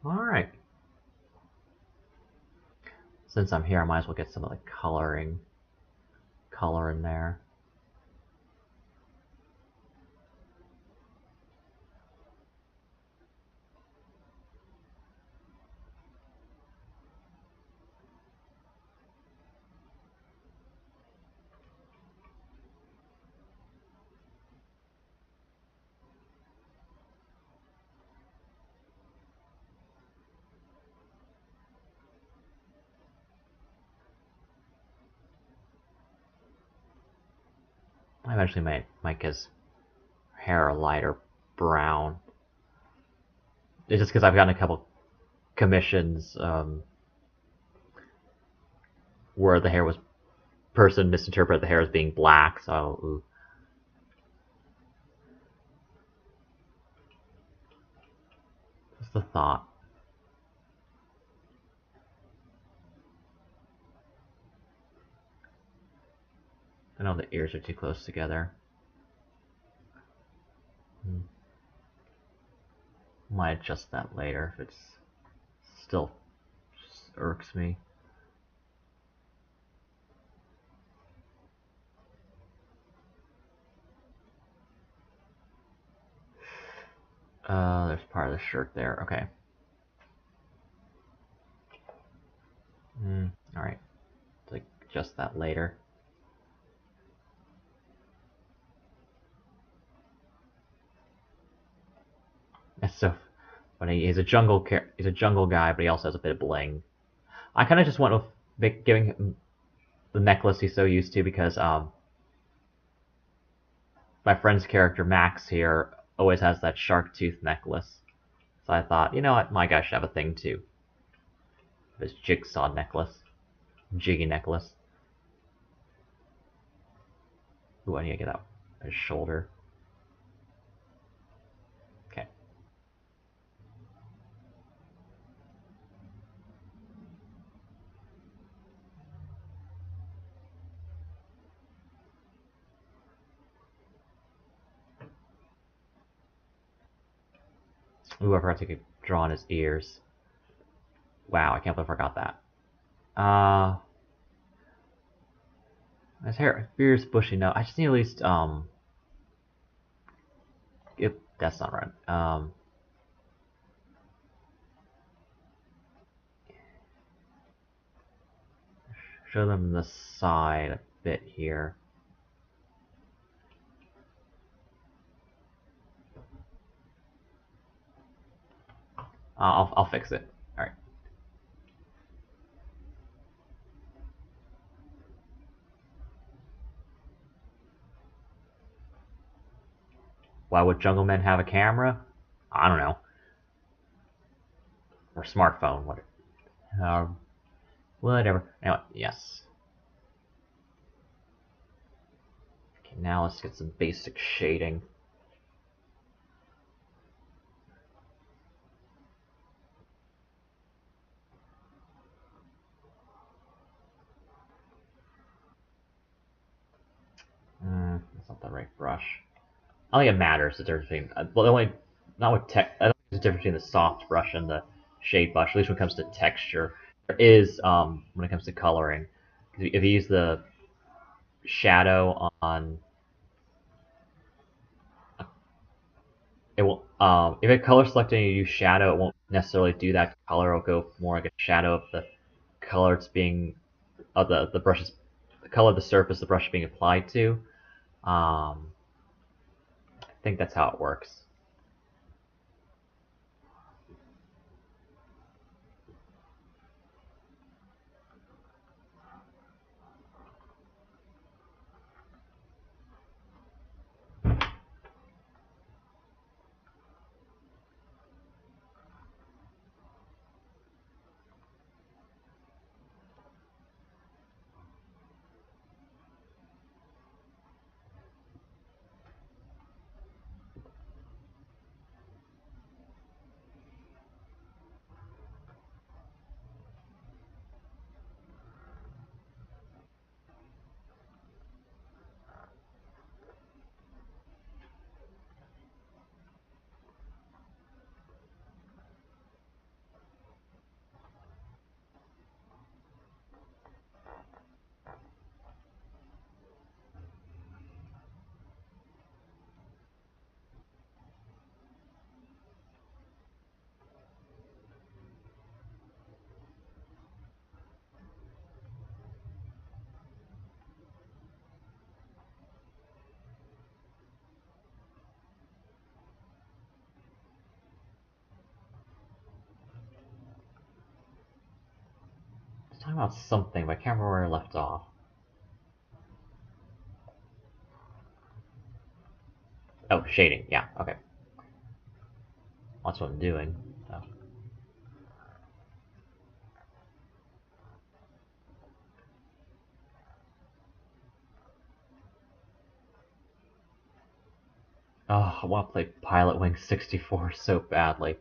Alright. Since I'm here, I might as well get some of the color in there. I eventually might guess hair a lighter brown. It's just because I've gotten a couple commissions where the hair was person misinterpreted the hair as being black. So ooh. Just the thought. I know the ears are too close together. Might adjust that later if it's still irks me. There's part of the shirt there. Okay. Alright. Like, adjust that later. That's so funny. He's a jungle guy, but he also has a bit of bling. I kind of just went with giving him the necklace he's so used to because my friend's character Max here always has that shark tooth necklace. So I thought, you know what, my guy should have a thing too. This jigsaw necklace, jiggy necklace. Ooh, I need to get out his shoulder. Okay. Ooh, I forgot to draw on his ears. Wow, I can't believe I forgot that. His hair, beard's bushy. No, I just need at least Yep, that's not right. Show them the side a bit here. I'll fix it. All right. Why would Jungle Men have a camera? I don't know. Or smartphone. Whatever. Anyway, yes. Okay, now let's get some basic shading. That's not the right brush. I don't think it matters the difference between. Well, the only not with tech. I don't think there's a difference between the soft brush and the shade brush. At least when it comes to texture, there is when it comes to coloring. If you use the shadow on, it will. If it color selected and you use shadow, it won't necessarily do that color. It'll go more like a shadow of the color it's being, of the brushes, the color of the surface the brush is being applied to. I think that's how it works. Talking about something, but I can't remember where I left off. Oh, shading. Yeah. Okay. That's what I'm doing. So. Oh, I want to play Pilot Wing 64 so badly.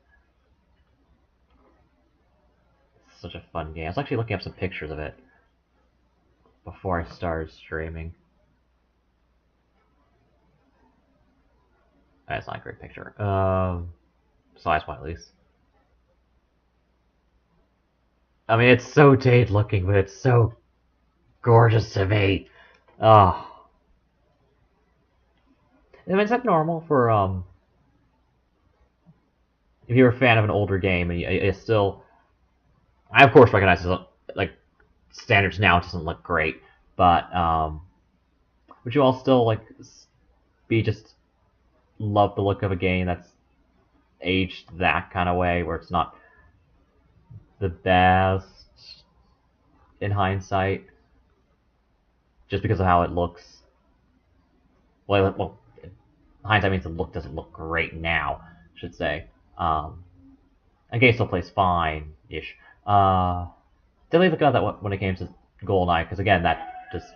It's such a fun game. I was actually looking up some pictures of it before I started streaming. That's not a great picture. Size-wise at least. I mean, it's so dated looking, but it's so gorgeous to me. Oh. I mean, is that normal for, if you're a fan of an older game and you still... I, of course, recognize it, like, standards now, it doesn't look great, but, would you all still, like, be just love the look of a game that's aged that kind of way, where it's not the best in hindsight, just because of how it looks? Well, hindsight means the look doesn't look great now, I should say. A game still plays fine-ish. Definitely look at that when it came to GoldenEye, because again, that just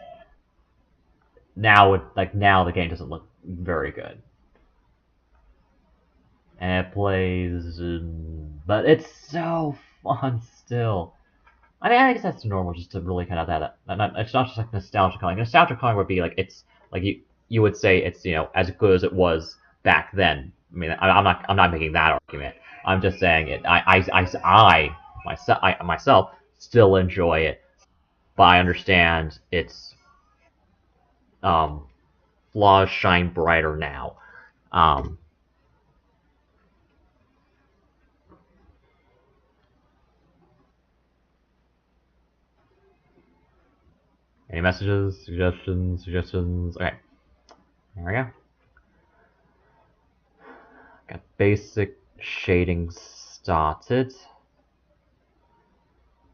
now the game doesn't look very good, and it plays, but it's so fun still. I mean, I guess that's normal, just to really kind of that. It's not just like nostalgia calling. Nostalgia calling would be like it's like you would say it's as good as it was back then. I mean, I'm not making that argument. I'm just saying it. I myself still enjoy it, but I understand its um, flaws shine brighter now. Um, any messages, suggestions? Okay, there we go. Got basic shading started.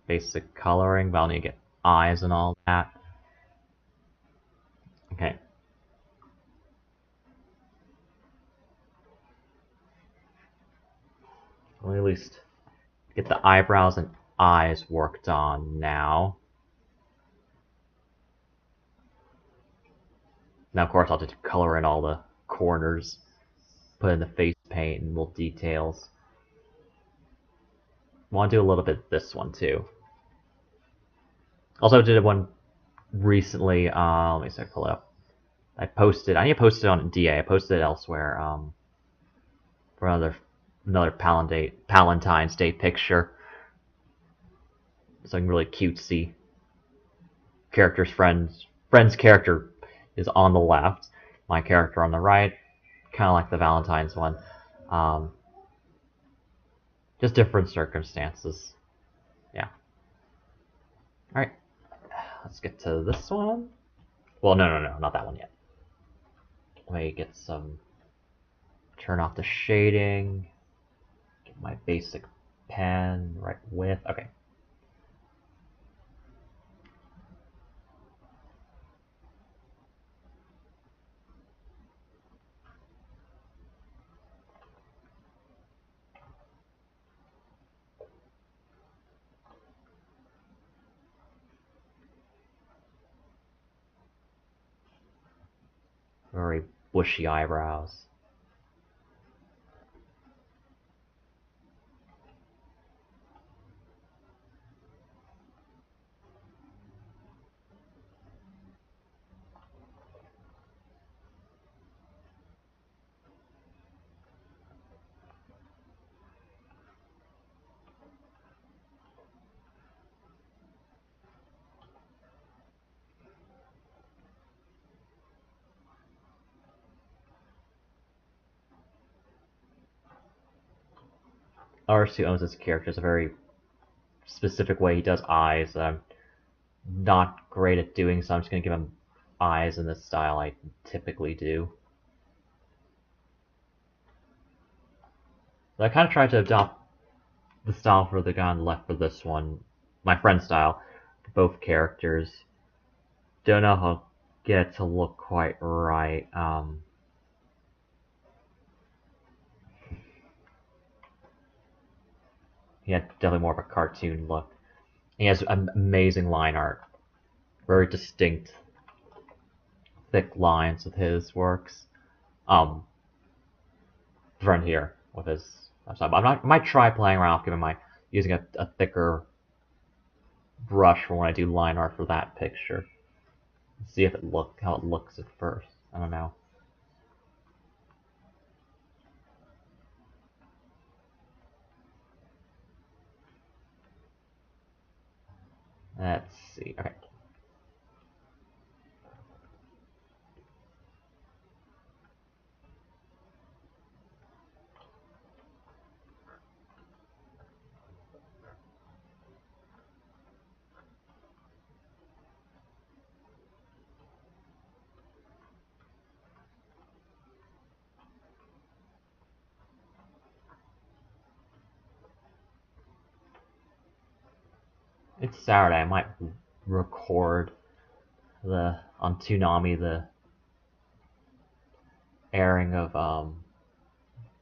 Basic coloring, but I'll need to get eyes and all that. Okay. Let me at least get the eyebrows and eyes worked on now. Now, of course, I'll just color in all the corners, put in the face paint and little details. I want to do a little bit of this one too. Also, I did one recently. Let me see if I pull it up. I need to post it on DA. I posted it elsewhere. For another Palentines Day picture. Something really cutesy. Friend's character is on the left. My character on the right. Kind of like the Valentine's one. Just different circumstances. Yeah. Alright. Let's get to this one. Well, no, not that one yet. Let me get some... Turn off the shading. Get my basic pen right with... Okay. Very bushy eyebrows. Artist who owns this character is a very specific way he does eyes that I'm not great at doing, so I'm just going to give him eyes in the style I typically do. So I kind of tried to adopt the style for the guy on the left for this one, my friend's style, for both characters. Don't know how to get it to look quite right. he had definitely more of a cartoon look. He has amazing line art, very distinct, thick lines with his works. Friend here with his. I might try playing around, giving my using a thicker brush for when I do line art for that picture. See if how it looks at first. I don't know. Let's see. Okay. It's Saturday. I might record the on Toonami the airing of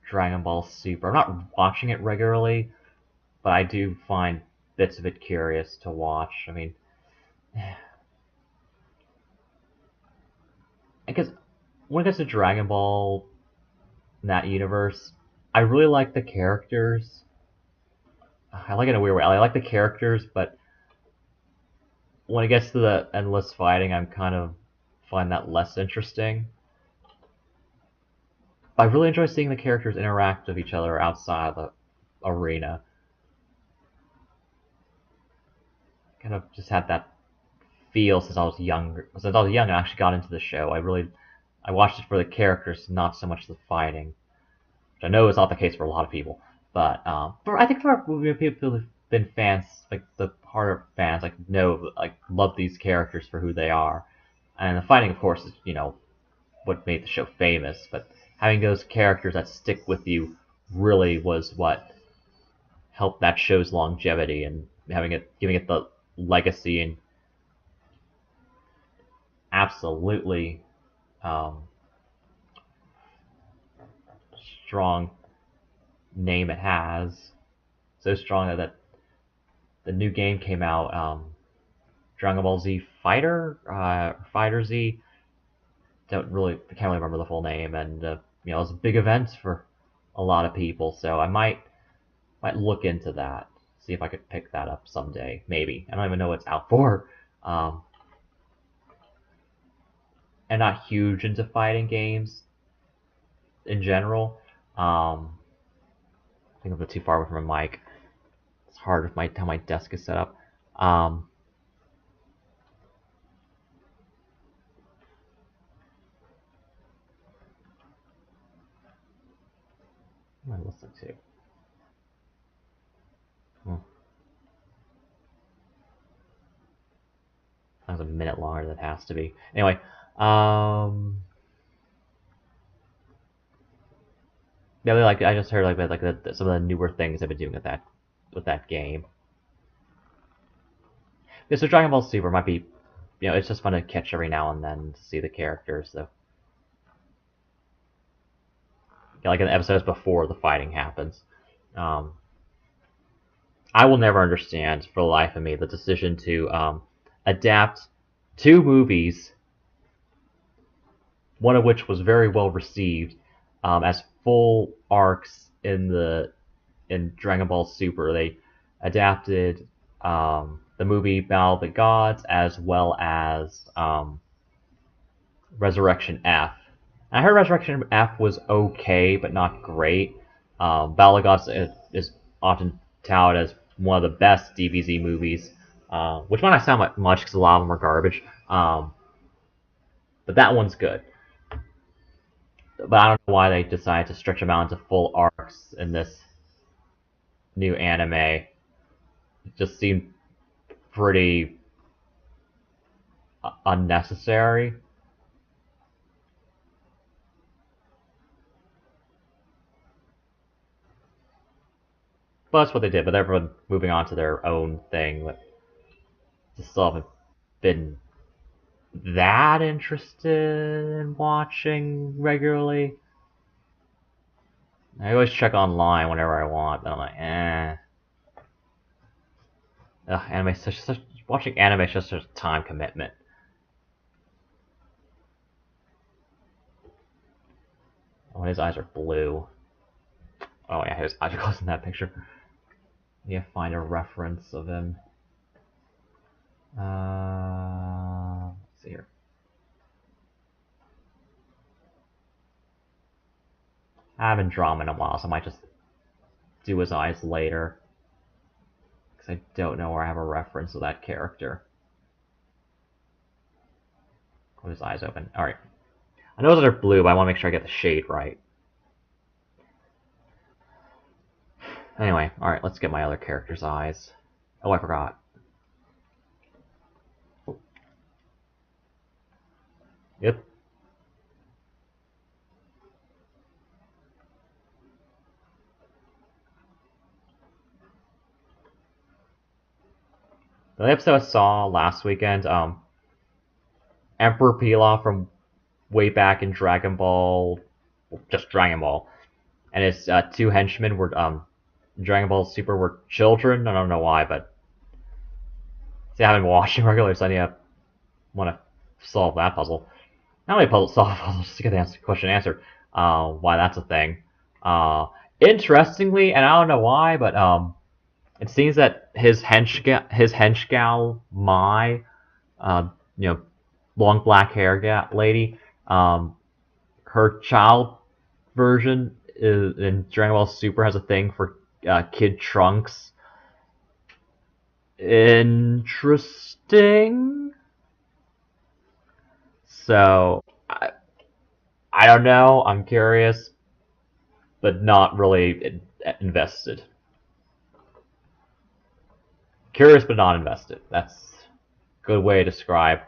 Dragon Ball Super. I'm not watching it regularly, but I do find bits of it curious to watch. I mean, I guess when it comes to Dragon Ball in that universe, I really like the characters. I like it in a weird way. I like the characters, but when it gets to the endless fighting, I'm kind of find that less interesting. I really enjoy seeing the characters interact with each other outside the arena. Kind of just had that feel since I was younger. Since I was young and actually got into the show, I watched it for the characters, not so much the fighting, which I know is not the case for a lot of people. But I think for people who've been fans, like the harder fans, love these characters for who they are, and the fighting, of course, is what made the show famous. But having those characters that stick with you really was what helped that show's longevity and giving it the legacy and absolutely um, strong name it has. So strong that the new game came out, Dragon Ball Z Fighter, Fighter Z. Can't really remember the full name, and it was a big event for a lot of people. So I might look into that, see if I could pick that up someday. Maybe I don't even know what it's out for. Um, and not huge into fighting games in general. I think I'm a bit too far away from a mic. It's hard with how my desk is set up. What am I listening to? Hmm. That was a minute longer than it has to be. Anyway, yeah, I just heard some of the newer things I've been doing with that game. Yeah, so Dragon Ball Super might be, it's just fun to catch every now and then to see the characters. So, yeah, like in the episodes before the fighting happens. Um, I will never understand for the life of me the decision to adapt two movies, one of which was very well received, as full arcs in Dragon Ball Super. They adapted the movie Battle of the Gods as well as Resurrection F. And I heard Resurrection F was okay, but not great. Battle of the Gods is often touted as one of the best DBZ movies, which might not sound like much because a lot of them are garbage. But that one's good. But I don't know why they decided to stretch them out into full arcs in this new anime. It just seemed pretty unnecessary. But that's what they did. But everyone moving on to their own thing. But just still haven't been that interested in watching regularly. I always check online whenever I want, but I'm like, eh. Anime such watching anime is just a time commitment. Oh, his eyes are blue. Oh yeah, his eyes are close in that picture. You find a reference of him. Let's see here. I haven't drawn him in a while, so I might just do his eyes later. Because I don't know where I have a reference of that character. With his eyes open. Alright. I know they're blue, but I want to make sure I get the shade right. Anyway, alright, let's get my other character's eyes. Oh, I forgot. Yep. The episode I saw last weekend, Emperor Pilaf from way back in Dragon Ball, just Dragon Ball, and his two henchmen were Dragon Ball Super were children. I don't know why, but see, I haven't been watching regularly, so I need to want to solve that puzzle. Not really solve puzzles, just to get the question answered. Why that's a thing. Interestingly, and I don't know why, but it seems that his hench gal Mai, you know, long black hair lady, her child version in Dragon Ball Super has a thing for Kid Trunks. Interesting. So I don't know. I'm curious, but not really invested. Curious but not invested. That's a good way to describe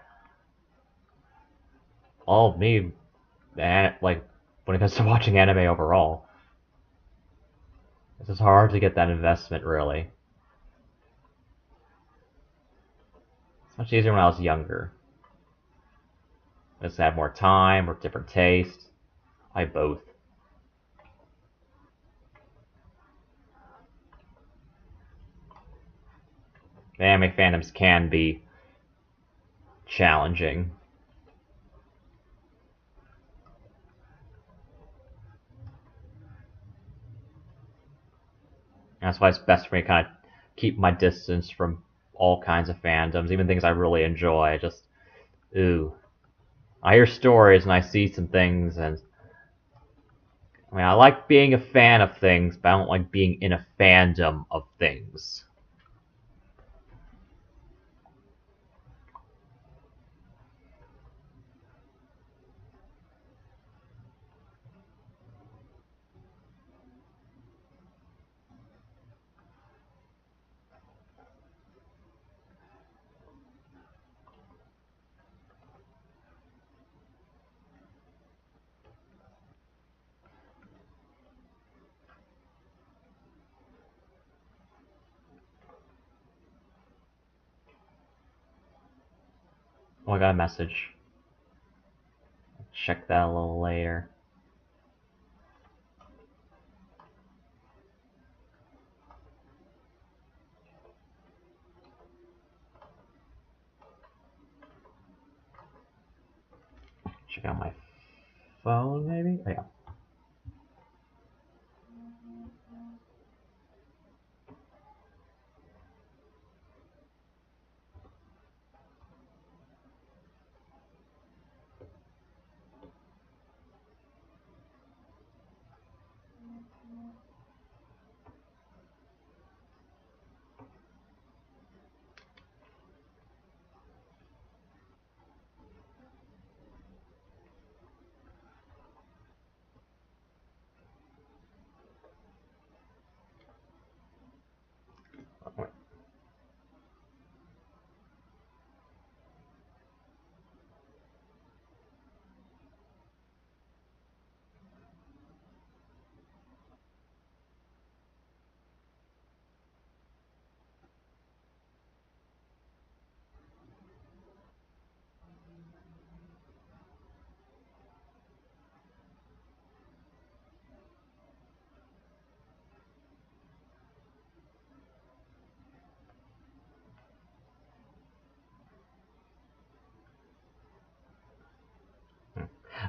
all of me, like when it comes to watching anime overall. It's just hard to get that investment, really. It's much easier when I was younger. I just had more time or different tastes. I both. The anime fandoms can be challenging. That's why it's best for me to kind of keep my distance from all kinds of fandoms, even things I really enjoy. Just, ooh. I hear stories and I see some things, and I mean, I like being a fan of things, but I don't like being in a fandom of things. Oh, I got a message. Check that a little later. Check out my phone, maybe? Oh, yeah.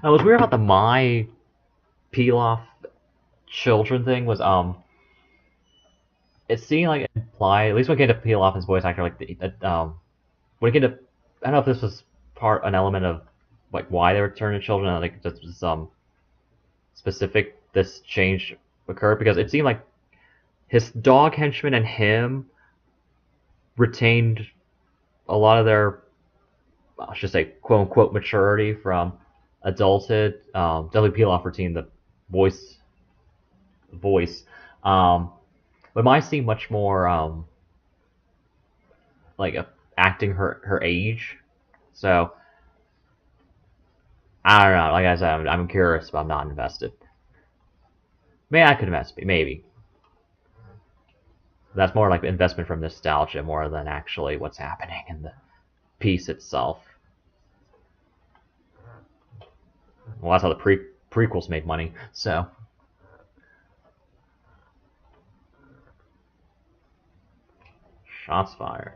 What's weird about the my peel off children thing was it seemed like it implied, at least when it came to peel off his voice actor, like when it came to, I don't know if this was an element of like why they were turning children, I think this was specific this change occurred because it seemed like his dog henchman and him retained a lot of their, I should say, quote unquote maturity from adulthood. Definitely peel off routine the voice voice. Um, but mine seemed much more like acting her age. So I don't know. Like I said, I'm curious, but I'm not invested. Maybe I could invest, maybe. That's more like investment from nostalgia more than actually what's happening in the piece itself. Well, that's how the prequels made money. So shots fired.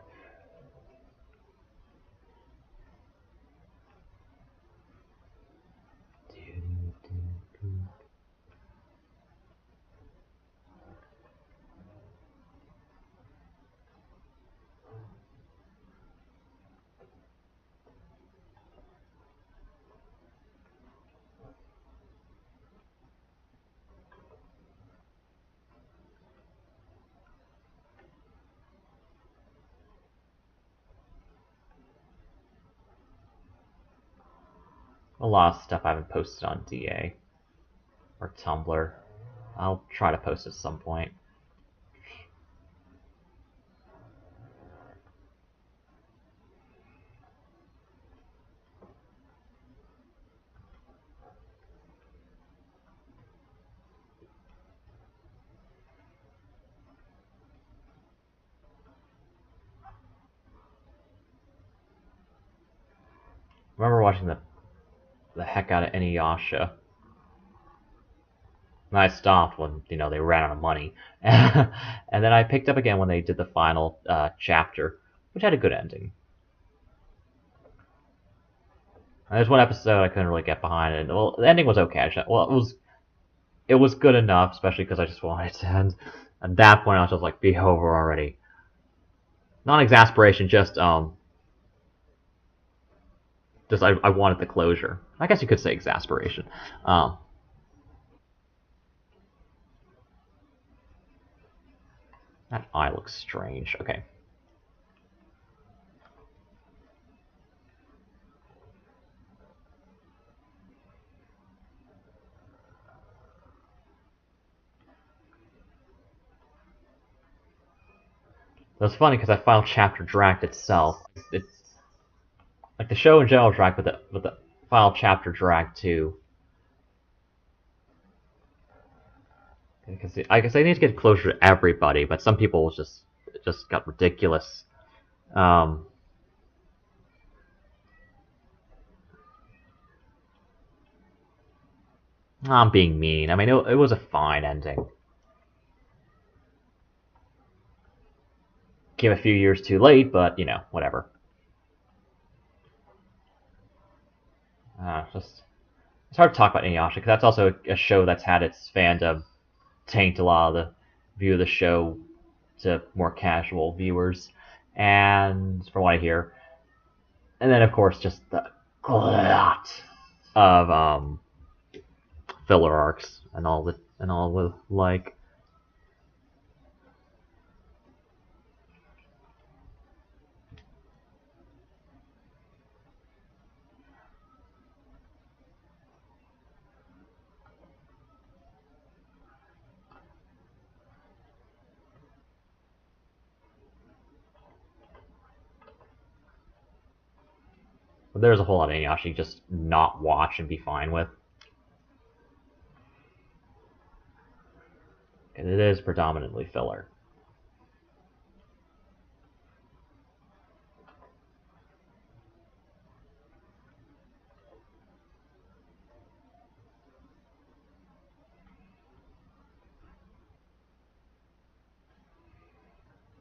A lot of stuff I haven't posted on DA or Tumblr. I'll try to post at some point. I remember watching the heck out of Inuyasha. And I stopped when they ran out of money, and then I picked up again when they did the final chapter, which had a good ending. And there's one episode I couldn't really get behind it. Well, the ending was okay. Well, it was good enough, especially because I just wanted it to end. At that point, I was just like, be over already. Not exasperation, just I wanted the closure. I guess you could say exasperation. That eye looks strange. Okay. That's funny because that final chapter dragged itself. It's like the show in general dragged, but the final chapter dragged too. Because I guess they need to get closure to everybody, but some people just got ridiculous. Um, I'm being mean. I mean, it was a fine ending. Came a few years too late, but whatever. Just it's hard to talk about Inuyasha because that's also a show that's had its fandom taint a lot of the view of the show to more casual viewers, and from what I hear, and then of course just the glut of filler arcs and all the like. But there's a whole lot of Inuyasha you just not watch and be fine with. And it is predominantly filler.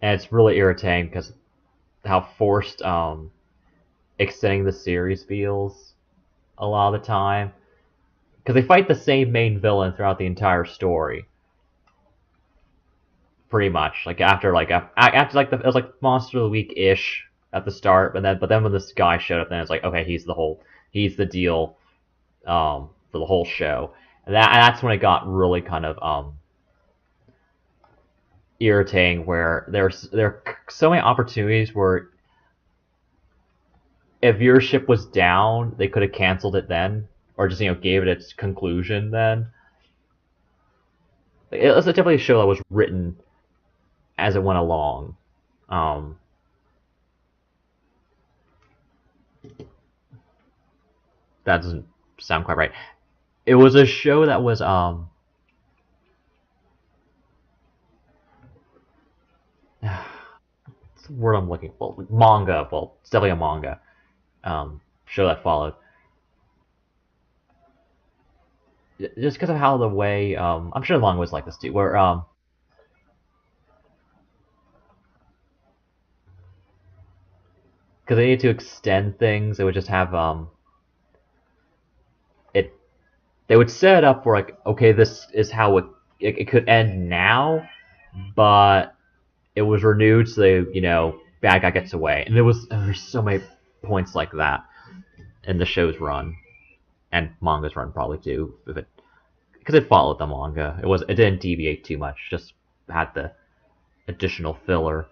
And it's really irritating because how forced extending the series feels a lot of the time. because they fight the same main villain throughout the entire story, pretty much. Like after like it was like Monster of the Week ish at the start, but then when this guy showed up, then it's like okay, he's the deal for the whole show, and that's when it got really kind of irritating. Where there are so many opportunities where if viewership was down, they could have canceled it then, or just gave it its conclusion then. It was definitely a show that was written as it went along. Um, that doesn't sound quite right. It was a show that was what's the word I'm looking for? Manga. Well, it's definitely a manga show that followed. Just because of how the way I'm sure the manga was like this too, where because they need to extend things, they would just have it. They would set it up for like, okay, this is how it could end now, but it was renewed, so bad guy gets away, and there's so many points like that in the show's run and manga's run probably too, if it because it followed the manga. It didn't deviate too much, just had the additional filler.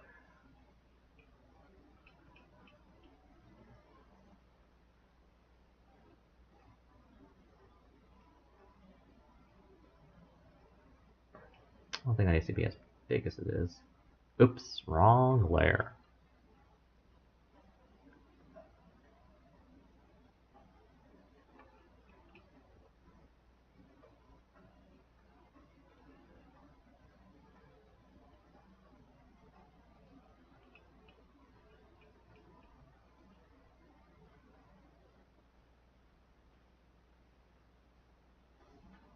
I don't think that needs to be as big as it is. Oops, wrong layer.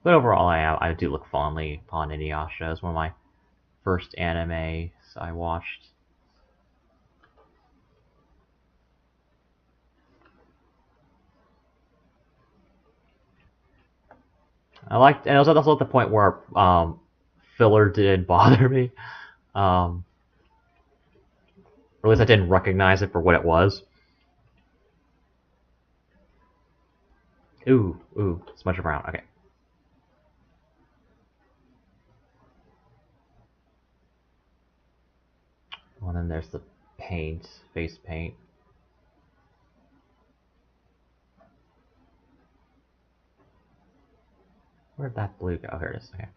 But overall, I do look fondly upon Inuyasha as one of my first animes I watched. And it was also at the point where filler didn't bother me. Um, or at least I didn't recognize it for what it was. Ooh, smudge around. Okay. Well, then there's the paint, face paint. Where'd that blue go? Oh, here it is. Okay.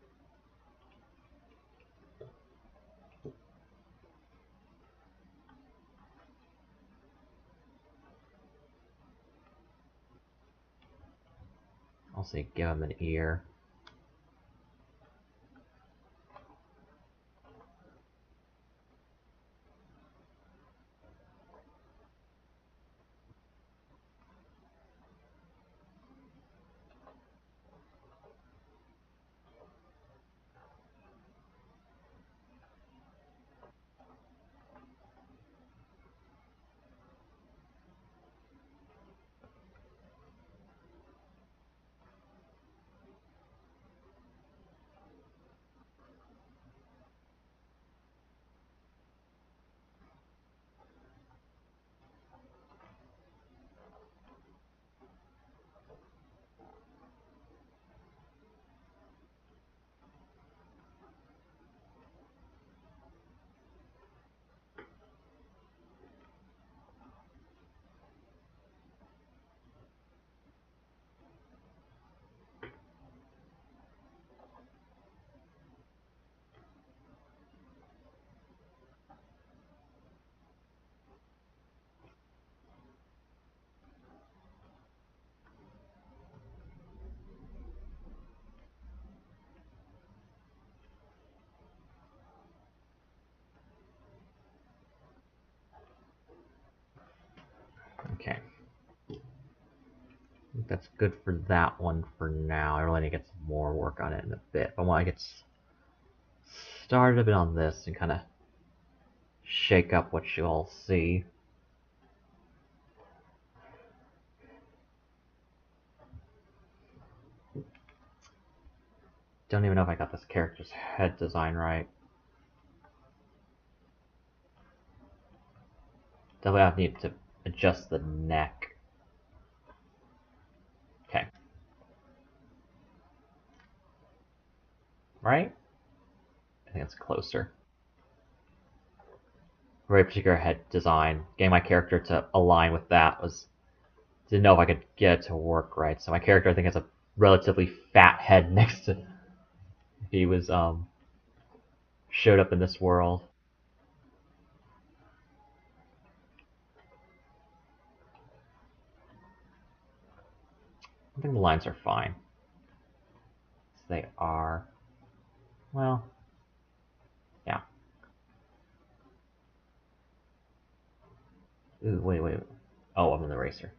I'll say give him an ear. Okay. I think that's good for that one for now. I really need to get some more work on it in a bit. But I want to get started a bit on this and kind of shake up what you all see. don't even know if I got this character's head design right. Definitely I need to adjust the neck. Okay. Right? I think it's closer. Very particular head design. Getting my character to align with that was didn't know if I could get it to work right. So my character I think has a relatively fat head next to he was showed up in this world. I think the lines are fine. They are. Well, yeah. Ooh, wait. Oh, I'm in the racer.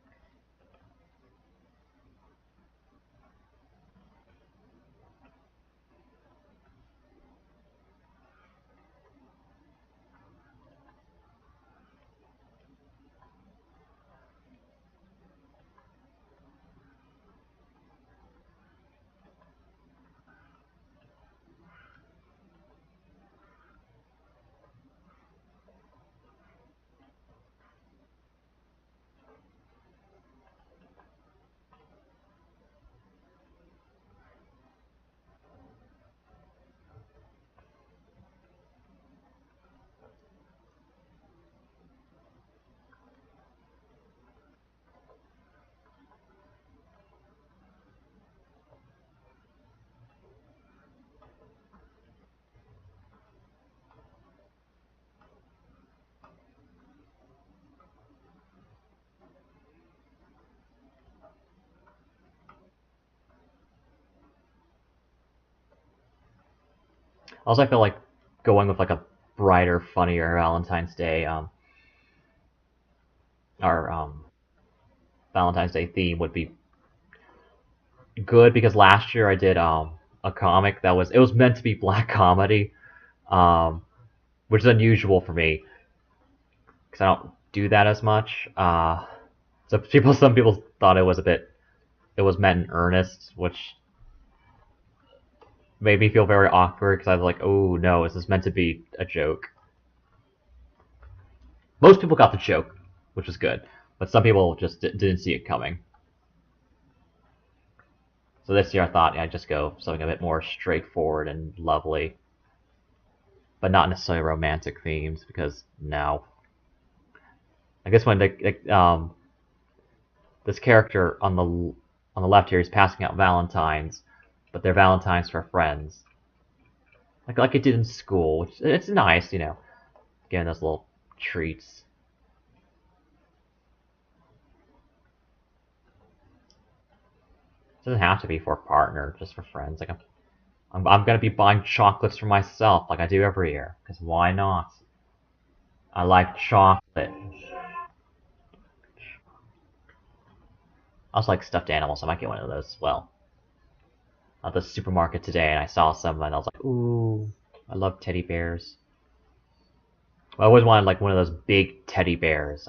Also, I feel like going with like a brighter, funnier Valentine's Day or Valentine's Day theme would be good because last year I did a comic that was meant to be black comedy, um, which is unusual for me because I don't do that as much. So some people thought it was meant in earnest, which made me feel very awkward because I was like, oh no, is this meant to be a joke? Most people got the joke, which was good, but some people just didn't see it coming. So this year I thought I'd just go something a bit more straightforward and lovely, but not necessarily romantic themes because no. I guess when this character on the left here is passing out Valentines, but they're Valentines for friends, like it did in school, which it's nice, getting those little treats. It doesn't have to be for a partner, just for friends. Like I'm gonna be buying chocolates for myself, like I do every year, because why not? I like chocolate. I also like stuffed animals. So I might get one of those as well. At the supermarket today, and I saw some, and I was like, ooh, I love teddy bears. I always wanted like one of those big teddy bears,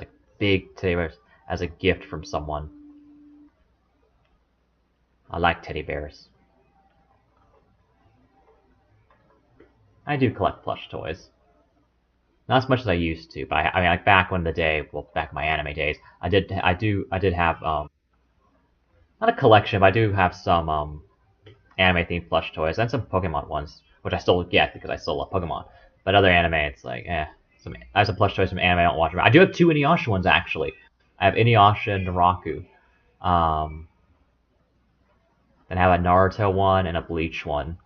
as a gift from someone. I like teddy bears. I do collect plush toys. Not as much as I used to, but I mean, like back when the day, well, back in my anime days, I did have not a collection, but I do have some anime themed plush toys and some Pokemon ones, which I still get because I still love Pokemon. But other anime, it's like, eh. I have some plush toys from anime I don't watch. I do have two Inuyasha ones actually. I have Inuyasha and Naraku. Um, then I have a Naruto one and a Bleach one.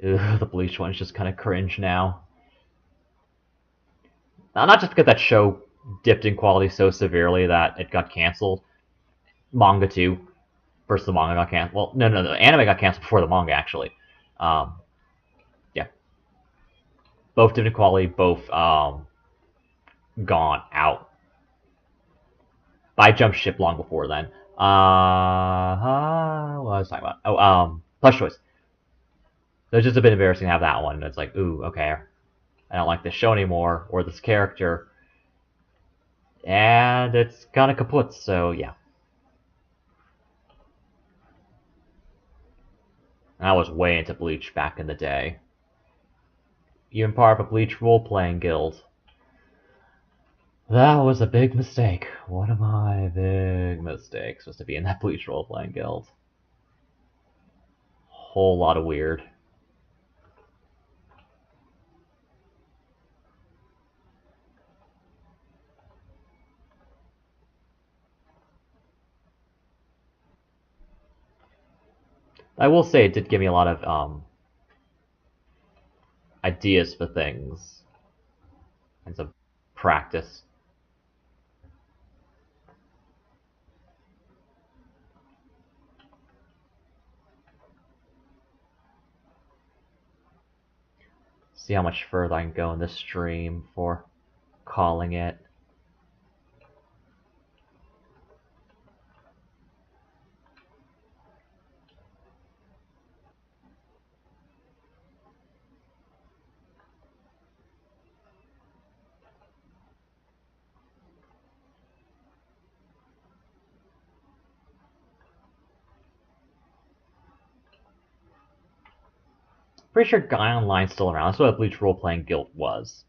Ugh, the Bleach one is just kind of cringe now. Now, not just because that show dipped in quality so severely that it got canceled. Manga too. First the manga got canceled. Well, no, the anime got canceled before the manga actually. Um, yeah, both dipped in quality, both gone out. But I jumped ship long before then. What was I talking about? Oh, plush toys. So it's just a bit embarrassing to have that one. It's like, ooh, okay, I don't like this show anymore or this character, and it's kind of kaput. So yeah. And I was way into Bleach back in the day. Even part of a Bleach role-playing guild. That was a big mistake. One of my big mistakes was to be in that Bleach role-playing guild. Whole lot of weird. I will say it did give me a lot of ideas for things and some practice. See how much further I can go in this stream before calling it. Pretty sure Guy Online's still around. That's what a Bleach role-playing guild was.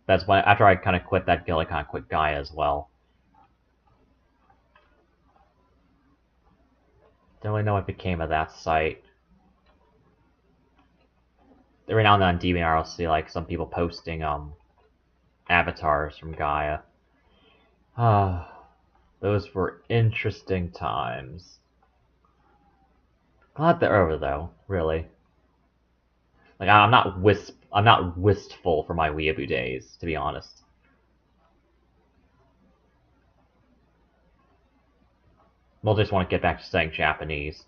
That's when after I kind of quit that guild, I kind of quit Gaia as well. Don't really know what became of that site. Every now and then on DeviantArt I'll see like some people posting avatars from Gaia. Those were interesting times. Glad they're over though, really. Like I'm not wistful for my weeaboo days, to be honest. We'll just want to get back to studying Japanese.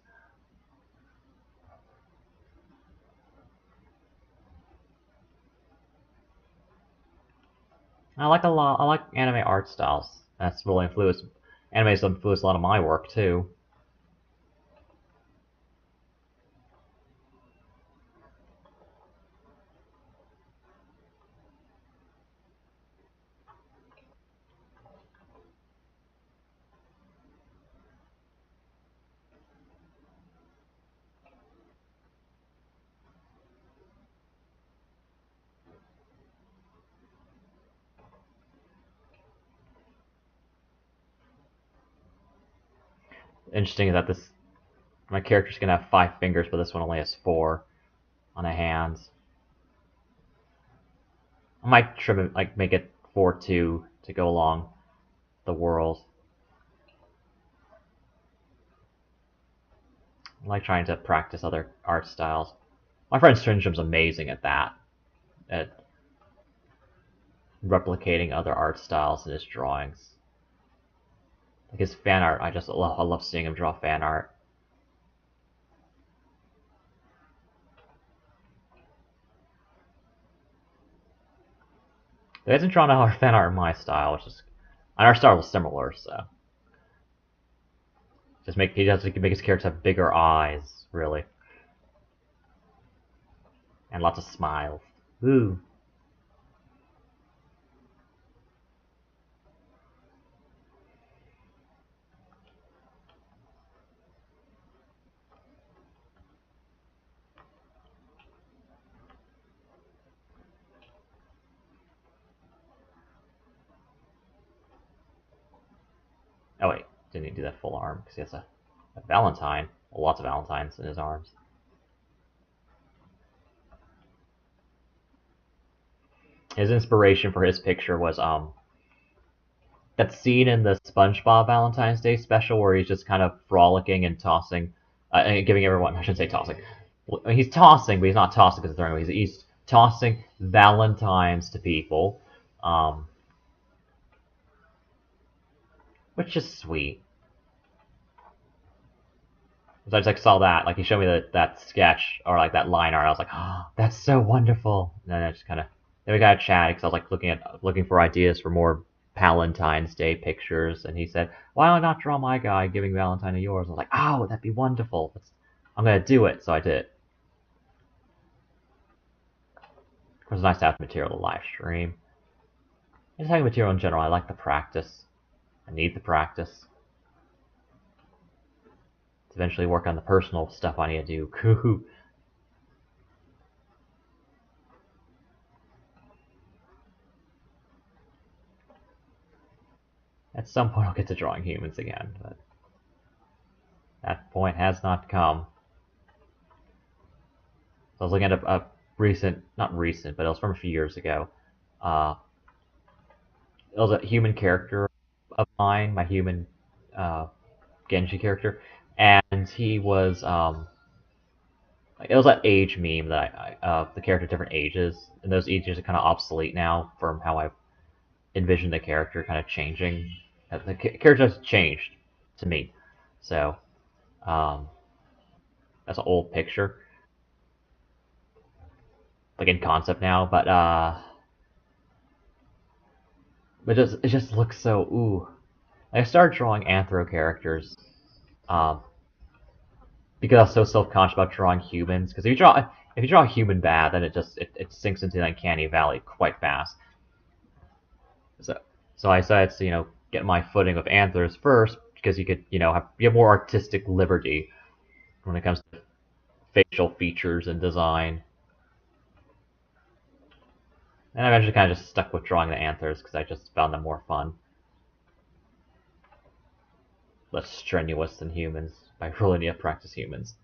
I like anime art styles. That's really influenced. Anime's influenced a lot of my work too. Interesting that my character's gonna have 5 fingers, but this one only has 4 on a hand. I might trim it, like make it 4-2 to go along the world. I like trying to practice other art styles. My friend Stringham's amazing at that, at replicating other art styles in his drawings. Like his fan art, I love seeing him draw fan art. He hasn't drawn our fan art in my style, and our style was similar, so he has to make his characters have bigger eyes, really, and lots of smiles. Ooh. Oh wait, didn't he do that full arm? Because he has a Valentine. Well, lots of Valentines in his arms. His inspiration for his picture was that scene in the SpongeBob Valentine's Day special where he's just kind of frolicking and tossing, and giving everyone, I shouldn't say tossing. He's tossing, but he's not tossing because it's throwing away. He's tossing Valentines to people, which is sweet. So I just like saw that, like he showed me that sketch or like that line art. I was like, oh, that's so wonderful. And then I just kind of then we got a chat because I was like looking for ideas for more Palentines Day pictures, and he said, why don't I not draw my guy giving Valentine to yours? I was like, oh, that'd be wonderful. I'm gonna do it, so I did. Of course, it's nice to have material to live stream. Just having material in general, I like the practice. I need the practice. to eventually work on the personal stuff I need to do. At some point, I'll get to drawing humans again, but that point has not come. So I was looking at a recent, not recent, but it was from a few years ago. Uh, it was a human character of mine, my human uh, Genji character, and he was it was that age meme that the character at different ages, and those ages are kind of obsolete now from how I envisioned the character kind of changing. The character has changed to me, so um, that's an old picture, like in concept now, but it just looks so ooh. I started drawing anthro characters um, because I was so self-conscious about drawing humans. Because if you draw a human bad, then it sinks into the uncanny valley quite fast. So so I decided to get my footing with anthers first because you could you have more artistic liberty when it comes to facial features and design. And I eventually kind of just stuck with drawing the anthers because I just found them more fun, less strenuous than humans. I really need to practice humans.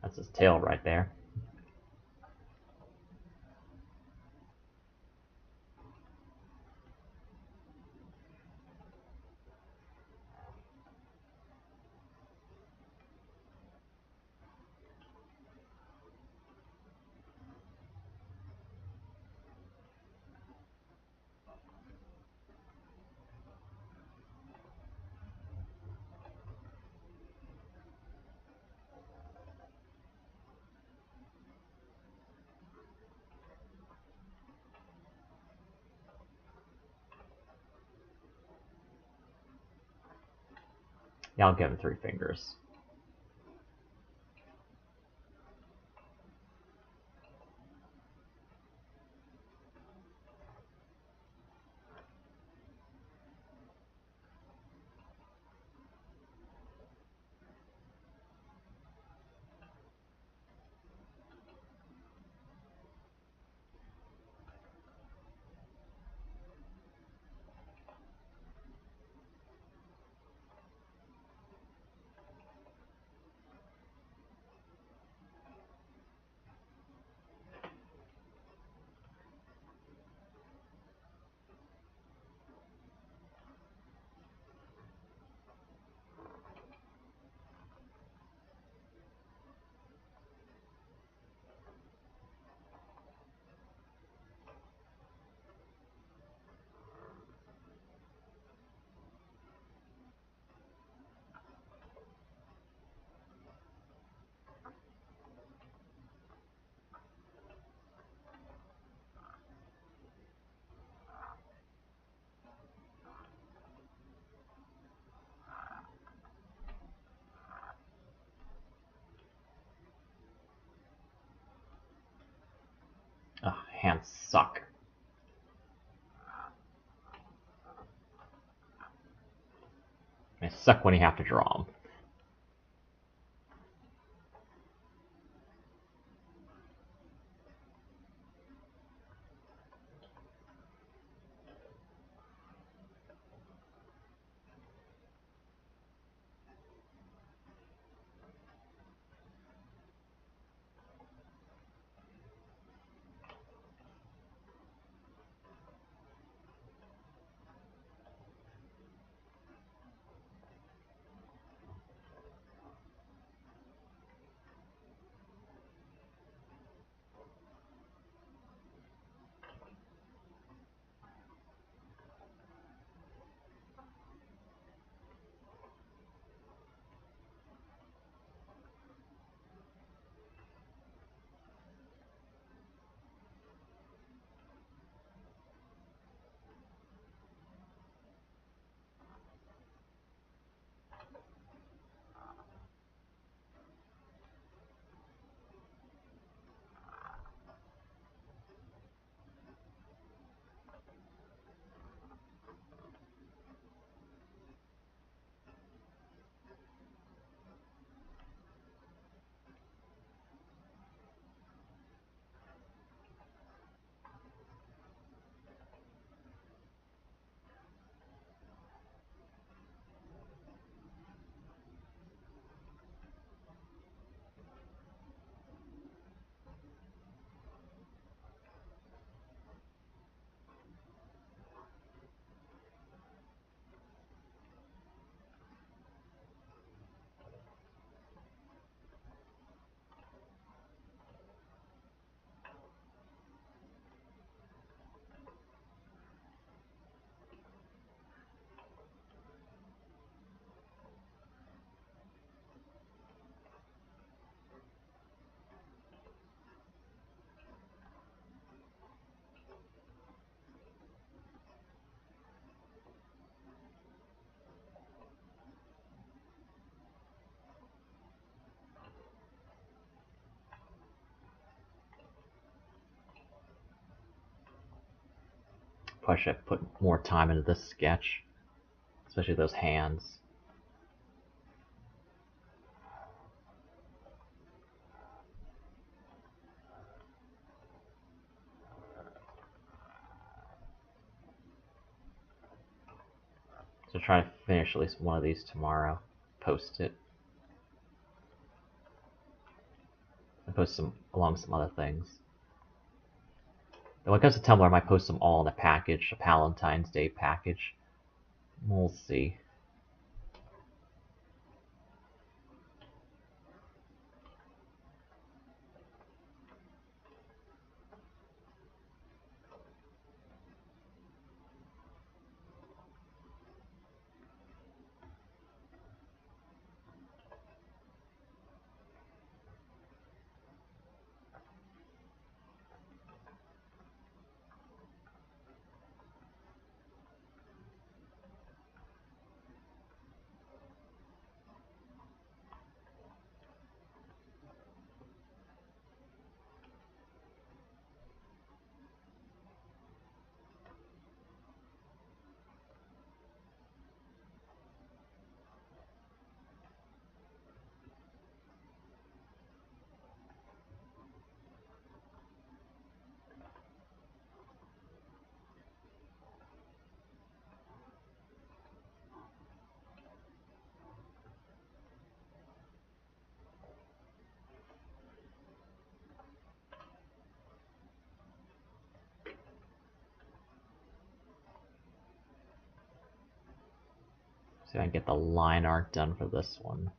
That's his tail right there. Yeah, I'll give him three fingers. Hands suck. They suck when you have to draw them. Probably should have put more time into this sketch, especially those hands. So try to finish at least one of these tomorrow. Post it. And post some along with some other things. And when it comes to Tumblr, I might post them all in a package, a Palentines Day package. We'll see. See if I can get the line art done for this one.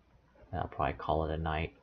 I'll probably call it a night.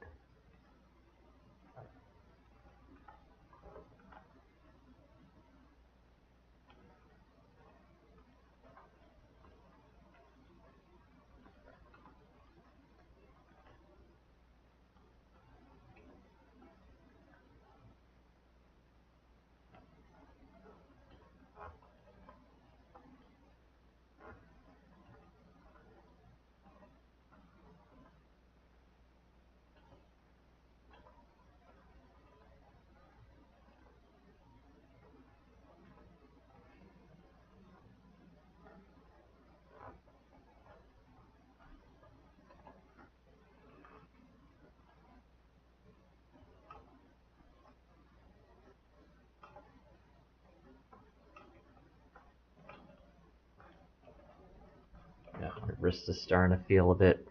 wrist is starting to feel a bit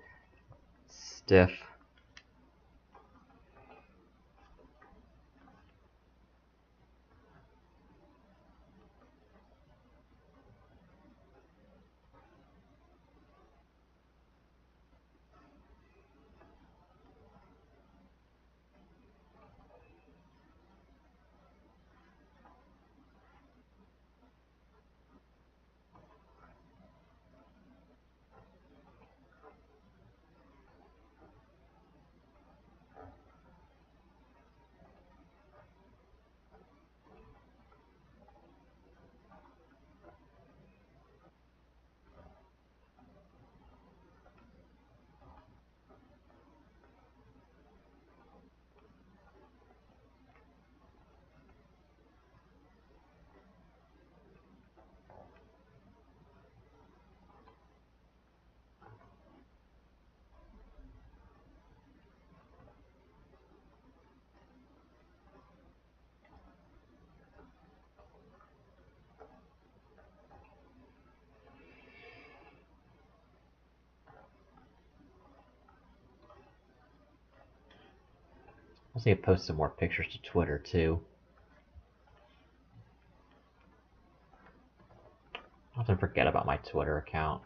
stiff. I was gonna post some more pictures to Twitter too. I often forget about my Twitter account.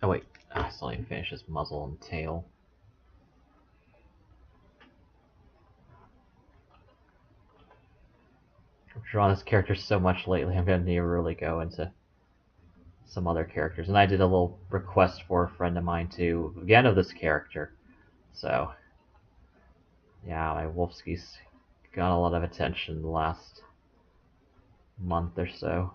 Oh wait, I still need to finish his muzzle and tail. I've drawn this character so much lately, I'm gonna need to really go into some other characters. And I did a little request for a friend of mine too, again of this character. So, yeah, my Wolfski's got a lot of attention the last month or so.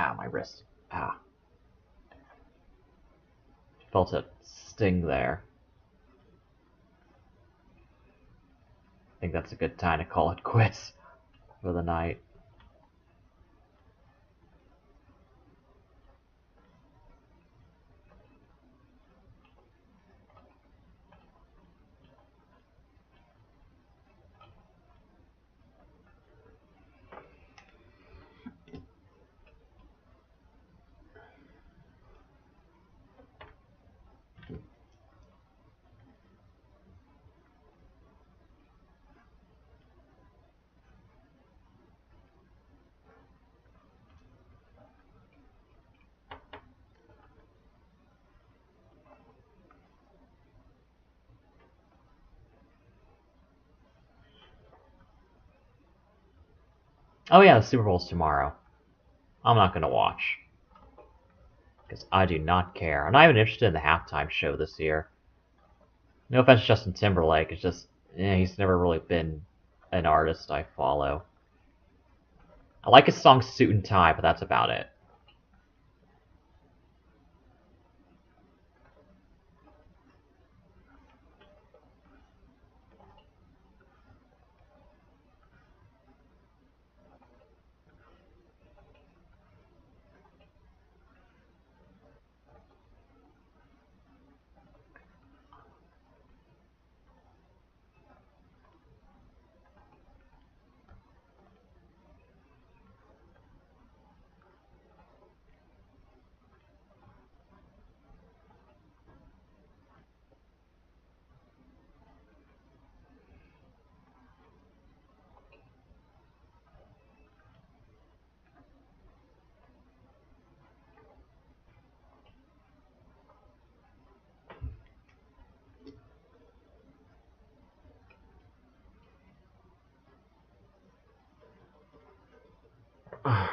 Ah, my wrist. Ah. Felt it sting there. I think that's a good time to call it quits for the night. Oh yeah, the Super Bowl's tomorrow. I'm not gonna watch because I do not care. I'm not even interested in the halftime show this year. No offense, to Justin Timberlake. It's just he's never really been an artist I follow. I like his song "Suit and Tie," but that's about it. Alright.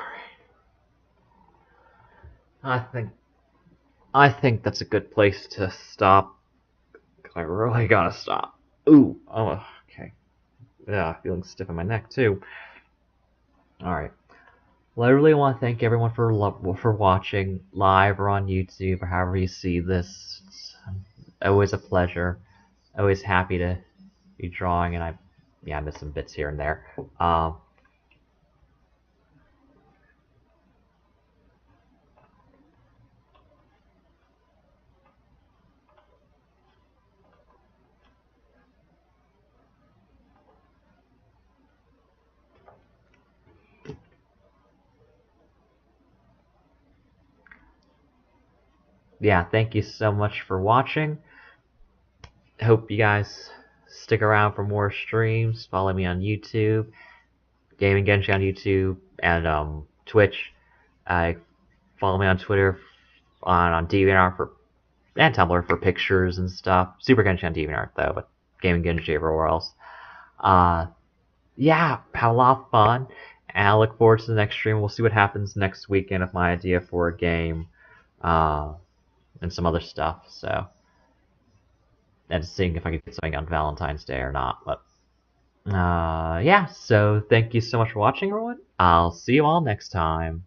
I think I think that's a good place to stop. I really gotta stop. Ooh, oh, okay. Yeah, feeling stiff in my neck too. All right. Well, I really want to thank everyone for watching live or on YouTube or however you see this. It's always a pleasure. Always happy to be drawing, and I miss some bits here and there. Um, yeah, thank you so much for watching. Hope you guys stick around for more streams. Follow me on YouTube, Gaming Genji on YouTube, and Twitch. Follow me on Twitter, on DeviantArt for and Tumblr for pictures and stuff. Super Genji on DeviantArt though, but Gaming Genji everywhere else. Uh, yeah, had a lot of fun, and I look forward to the next stream. We'll see what happens next weekend with my idea for a game, uh, and some other stuff. So, and seeing if I can get something on Valentine's Day or not. But yeah, so thank you so much for watching, everyone. I'll see you all next time.